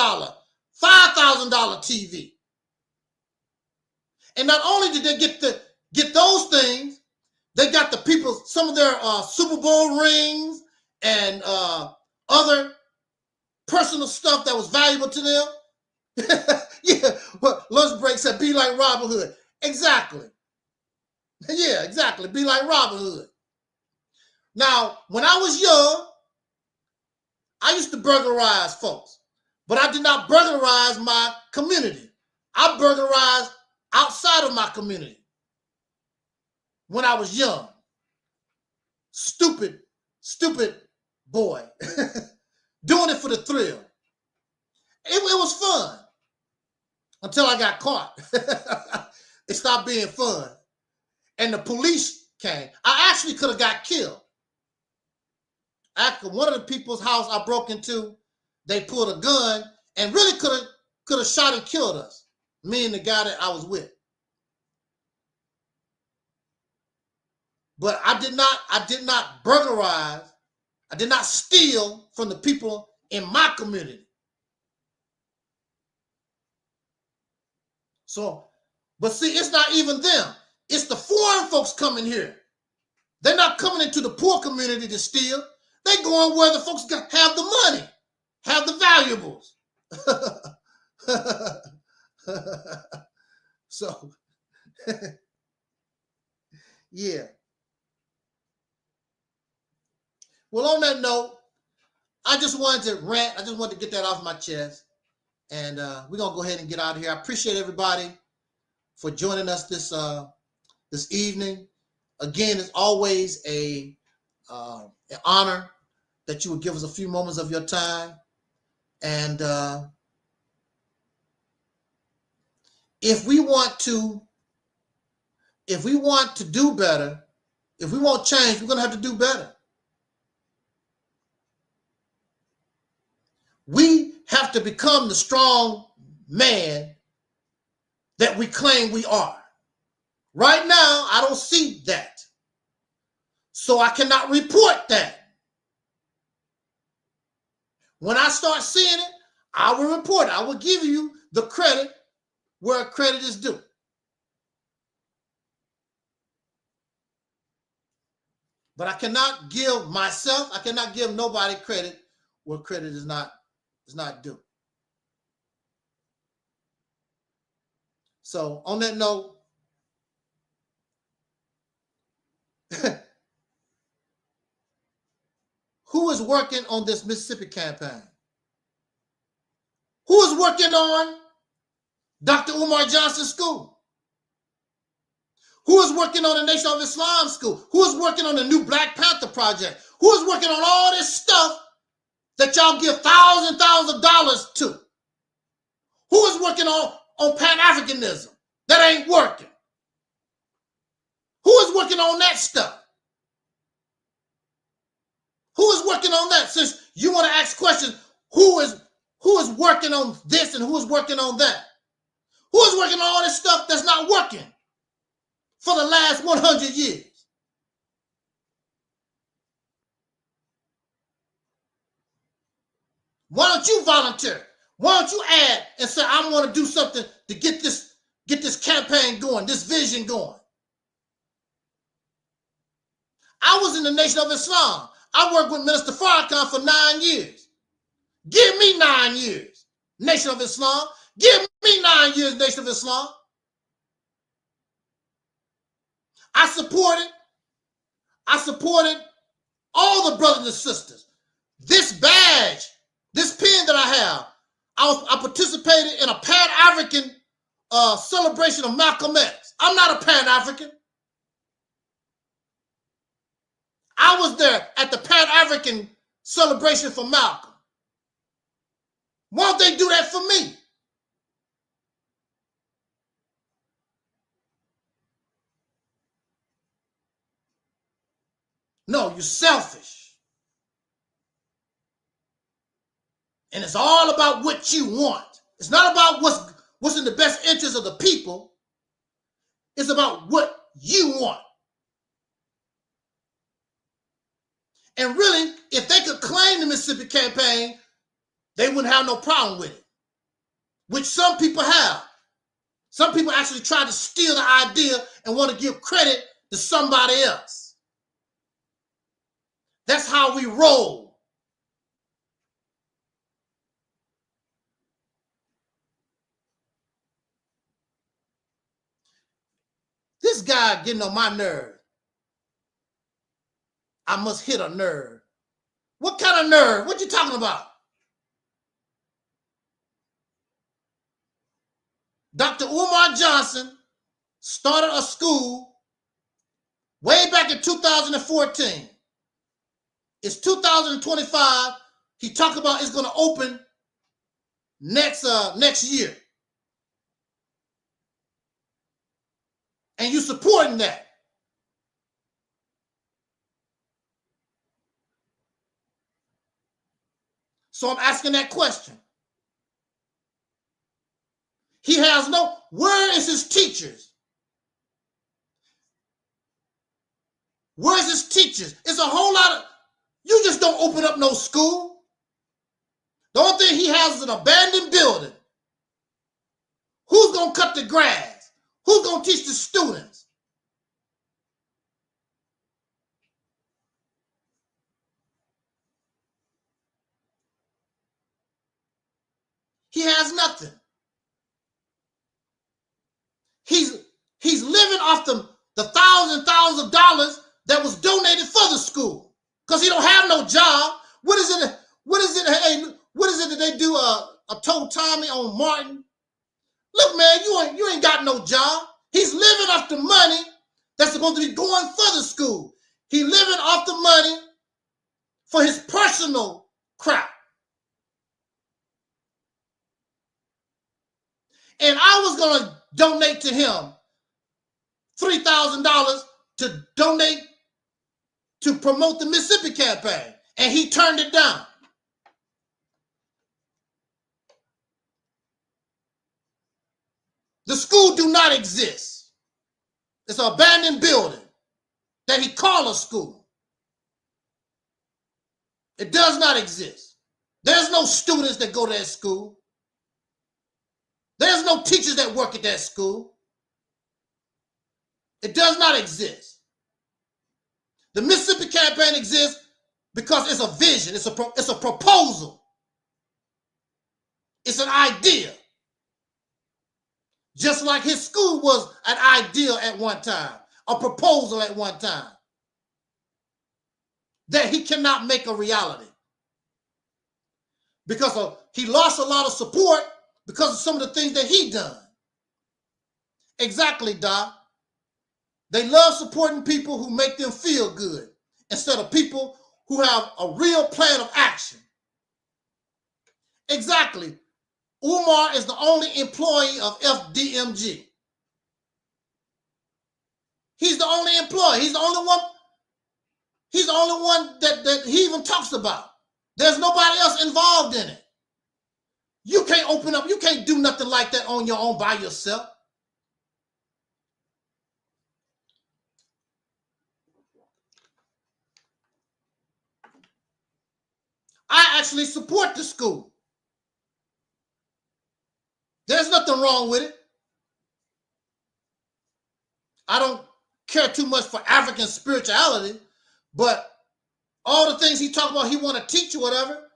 $5,000 TV. And not only did they get those things, they got the people, some of their Super Bowl rings and other personal stuff that was valuable to them. Yeah, well, lunch break said, be like Robin Hood. Exactly. Yeah, exactly. Be like Robin Hood. Now, when I was young, I used to burglarize folks, but I did not burglarize my community. I burglarized outside of my community when I was young. Stupid boy. Doing it for the thrill. It was fun until I got caught. It stopped being fun. And the police came. I actually could have got killed. After one of the people's house I broke into, they pulled a gun and really could have shot and killed us. Me and the guy that I was with. But I did not burglarize. I did not steal from the people in my community. So, but see, it's not even them. It's the foreign folks coming here. They're not coming into the poor community to steal. They're going where the folks have the money, have the valuables. So, yeah. Well, on that note, I just wanted to rant. I just wanted to get that off my chest. And we're going to go ahead and get out of here. I appreciate everybody for joining us this evening. Again, it's always an honor that you would give us a few moments of your time. And if we want to do better, if we want change, we're going to have to do better. We have to become the strong man that we claim we are. Right now, I don't see that. So I cannot report that. When I start seeing it, I will report it. I will give you the credit where credit is due. But I cannot give myself, I cannot give nobody credit where credit is not due. So on that note, who is working on this Mississippi campaign? Who is working on Dr. Umar Johnson's school? Who is working on the Nation of Islam school? Who is working on the new Black Panther project? Who is working on all this stuff that y'all give thousands of dollars to? Who is working on Pan-Africanism? That ain't working. Who is working on that stuff? Who is working on that? Since you want to ask questions, who is working on this and who is working on that? Who is working on all this stuff that's not working for the last 100 years? Why don't you volunteer? Why don't you add and say, I want to do something to get this campaign going, this vision going? I was in the Nation of Islam. I worked with Minister Farrakhan for 9 years. Give me 9 years, Nation of Islam. Give me 9 years, Nation of Islam. I supported all the brothers and sisters. This badge have. I participated in a Pan-African celebration of Malcolm X. I'm not a Pan-African. I was there at the Pan-African celebration for Malcolm. Won't they do that for me? No, you're selfish. And it's all about what you want. It's not about what's in the best interest of the people. It's about what you want. And really, if they could claim the Mississippi campaign, they wouldn't have no problem with it, which some people have. Some people actually try to steal the idea and want to give credit to somebody else. That's how we roll. This guy getting on my nerve. I must hit a nerve. What kind of nerve? What you talking about? Dr. Umar Johnson started a school way back in 2014. It's 2025. He talked about it's going to open next year. And you supporting that. So I'm asking that question. He has no, where is his teachers? Where's his teachers? It's a whole lot of, you just don't open up no school. The only thing he has is an abandoned building. Who's going to cut the grass? Who's going to teach the students? He has nothing. He's living off the thousands of dollars that was donated for the school because he don't have no job. What is it? Hey, what is it that they do? Told Tommy on Martin. Look, man, you ain't got no job. He's living off the money that's supposed to be going for the school. He living off the money for his personal crap. And I was going to donate to him $3,000 to donate to promote the Mississippi campaign. And he turned it down. The school do not exist. It's an abandoned building that he called a school. It does not exist. There's no students that go to that school. There's no teachers that work at that school. It does not exist. The Mississippi campaign exists because it's a vision. It's a proposal. It's an idea. Just like his school was an ideal at one time, a proposal at one time, that he cannot make a reality. Because he lost a lot of support because of some of the things that he done. Exactly, Doc. They love supporting people who make them feel good instead of people who have a real plan of action. Exactly. Umar is the only employee of FDMG. He's the only employee. He's the only one. He's the only one that he even talks about. There's nobody else involved in it. You can't open up. You can't do nothing like that on your own by yourself. I actually support the school. There's nothing wrong with it. I don't care too much for African spirituality, but all the things he talk about, he want to teach or whatever,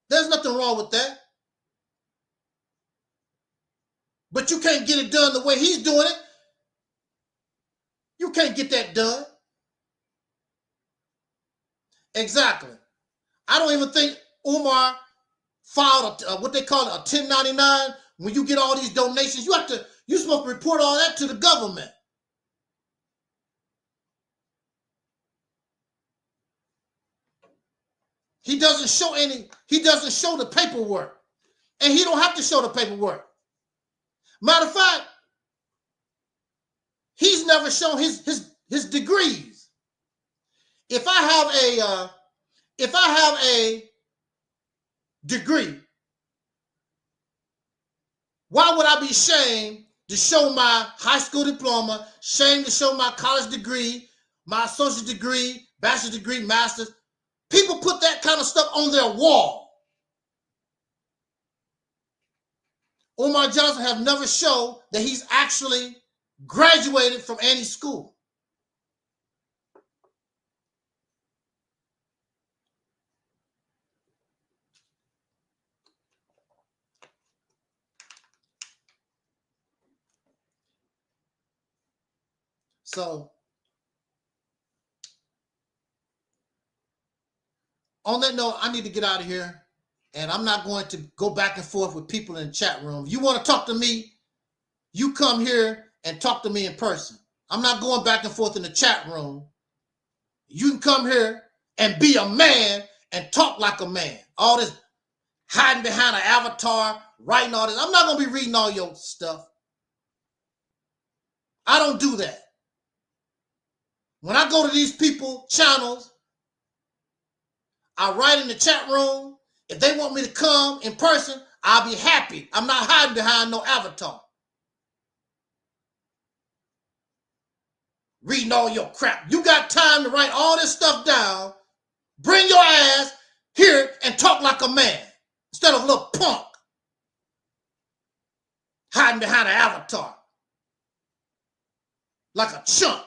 there's nothing wrong with that. But you can't get it done the way he's doing it. You can't get that done. Exactly. I don't even think Umar filed what they call a 1099. When you get all these donations, you're supposed to report all that to the government. He doesn't show the paperwork. And he don't have to show the paperwork. Matter of fact, he's never shown his degrees. If I have a degree, why would I be ashamed to show my high school diploma, ashamed to show my college degree, my associate degree, bachelor's degree, master's? People put that kind of stuff on their wall. Umar Johnson have never showed that he's actually graduated from any school. So, on that note, I need to get out of here, and I'm not going to go back and forth with people in the chat room. If you want to talk to me, you come here and talk to me in person. I'm not going back and forth in the chat room. You can come here and be a man and talk like a man. All this hiding behind an avatar, writing all this. I'm not going to be reading all your stuff. I don't do that. When I go to these people channels, I write in the chat room. If they want me to come in person, I'll be happy. I'm not hiding behind no avatar. Reading all your crap. You got time to write all this stuff down. Bring your ass here and talk like a man instead of a little punk hiding behind an avatar like a chump.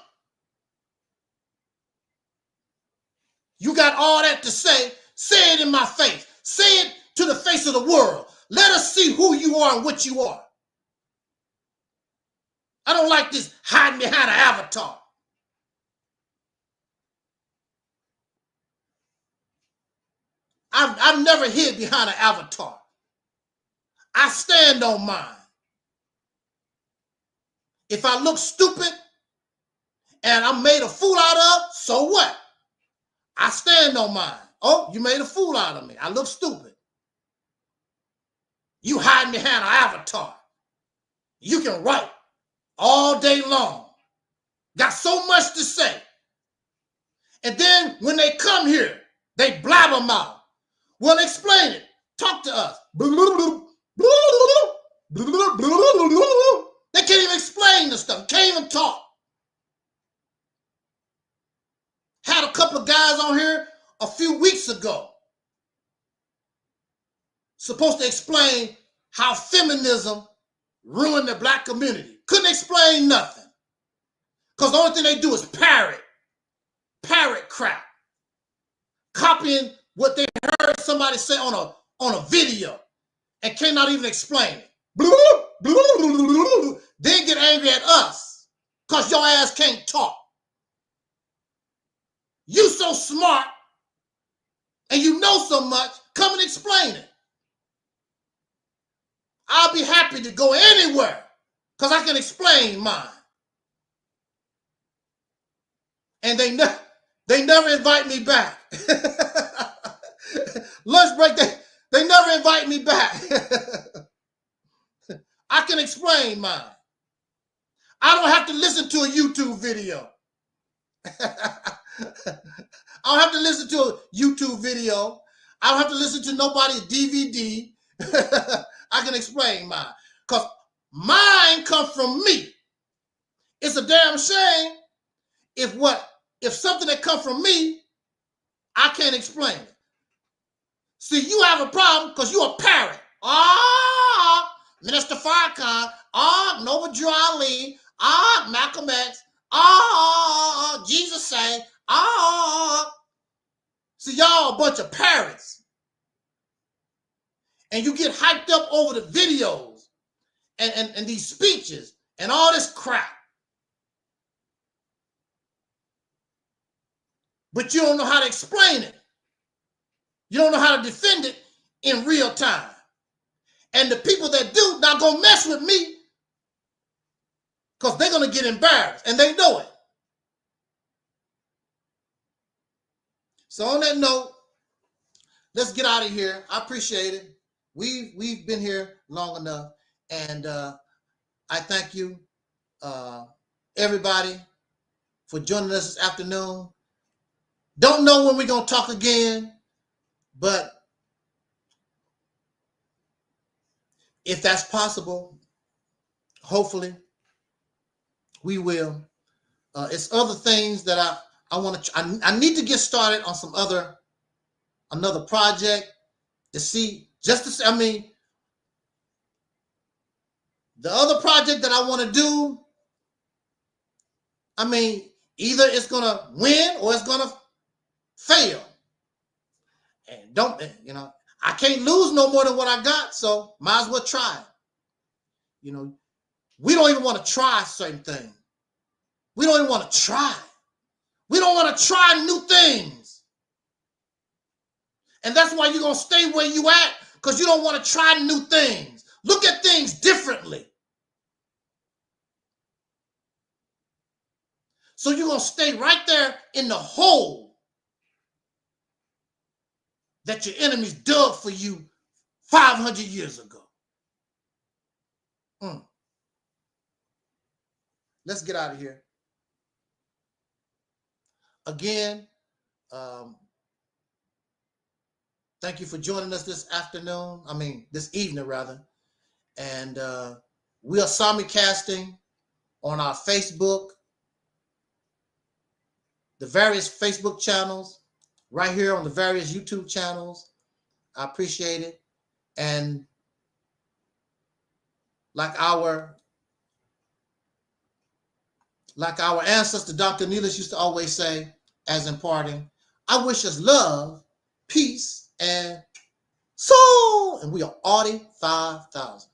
You got all that to say it in my face. Say it to the face of the world. Let us see who you are and what you are. I don't like this hiding behind an avatar. I've never hid behind an avatar. I stand on mine. If I look stupid and I'm made a fool out of, so what? I stand on mine. Oh, you made a fool out of me. I look stupid. You hiding behind an avatar. You can write all day long. Got so much to say. And then when they come here, they blabber mouth. Well, explain it. Talk to us. They can't even explain the stuff. Can't even talk. Had a couple of guys on here a few weeks ago supposed to explain how feminism ruined the black community. Couldn't explain nothing. Because the only thing they do is parrot crap. Copying what they heard somebody say on a video and cannot even explain it. Then get angry at us because your ass can't talk. You so smart and you know so much, come and explain it. I'll be happy to go anywhere because I can explain mine. And they never invite me back. Lunch break, they never invite me back. I can explain mine. I don't have to listen to a YouTube video. I don't have to listen to a YouTube video. I don't have to listen to nobody's DVD. I can explain mine. Because mine comes from me. It's a damn shame if something that comes from me, I can't explain it. See, you have a problem because you're a parrot. Minister Farrakhan. Noble Drew Ali. Malcolm X. Jesus say. See, y'all a bunch of parrots. And you get hyped up over the videos and these speeches and all this crap. But you don't know how to explain it. You don't know how to defend it. in real time. And the people that do not gonna mess with me because they're gonna get embarrassed and they know it. So on that note, let's get out of here. I appreciate it. We've been here long enough, and I thank you, everybody, for joining us this afternoon. Don't know when we're gonna talk again, but if that's possible, hopefully we will. It's other things that I want to. I need to get started on some another project to see. I mean, the other project that I want to do. I mean, either it's gonna win or it's gonna fail. And I can't lose no more than what I got, so might as well try it. We don't even want to try certain things. We don't even want to try. We don't want to try new things. And that's why you're going to stay where you at, because you don't want to try new things. Look at things differently. So you're going to stay right there in the hole that your enemies dug for you 500 years ago. Let's get out of here. Again, thank you for joining us this evening rather. And we are simulcasting on our Facebook, the various Facebook channels, right here on the various YouTube channels. I appreciate it. And like our ancestor, Dr. Neelis, used to always say, as in parting, I wish us love, peace, and soul. And we are Audi 5000.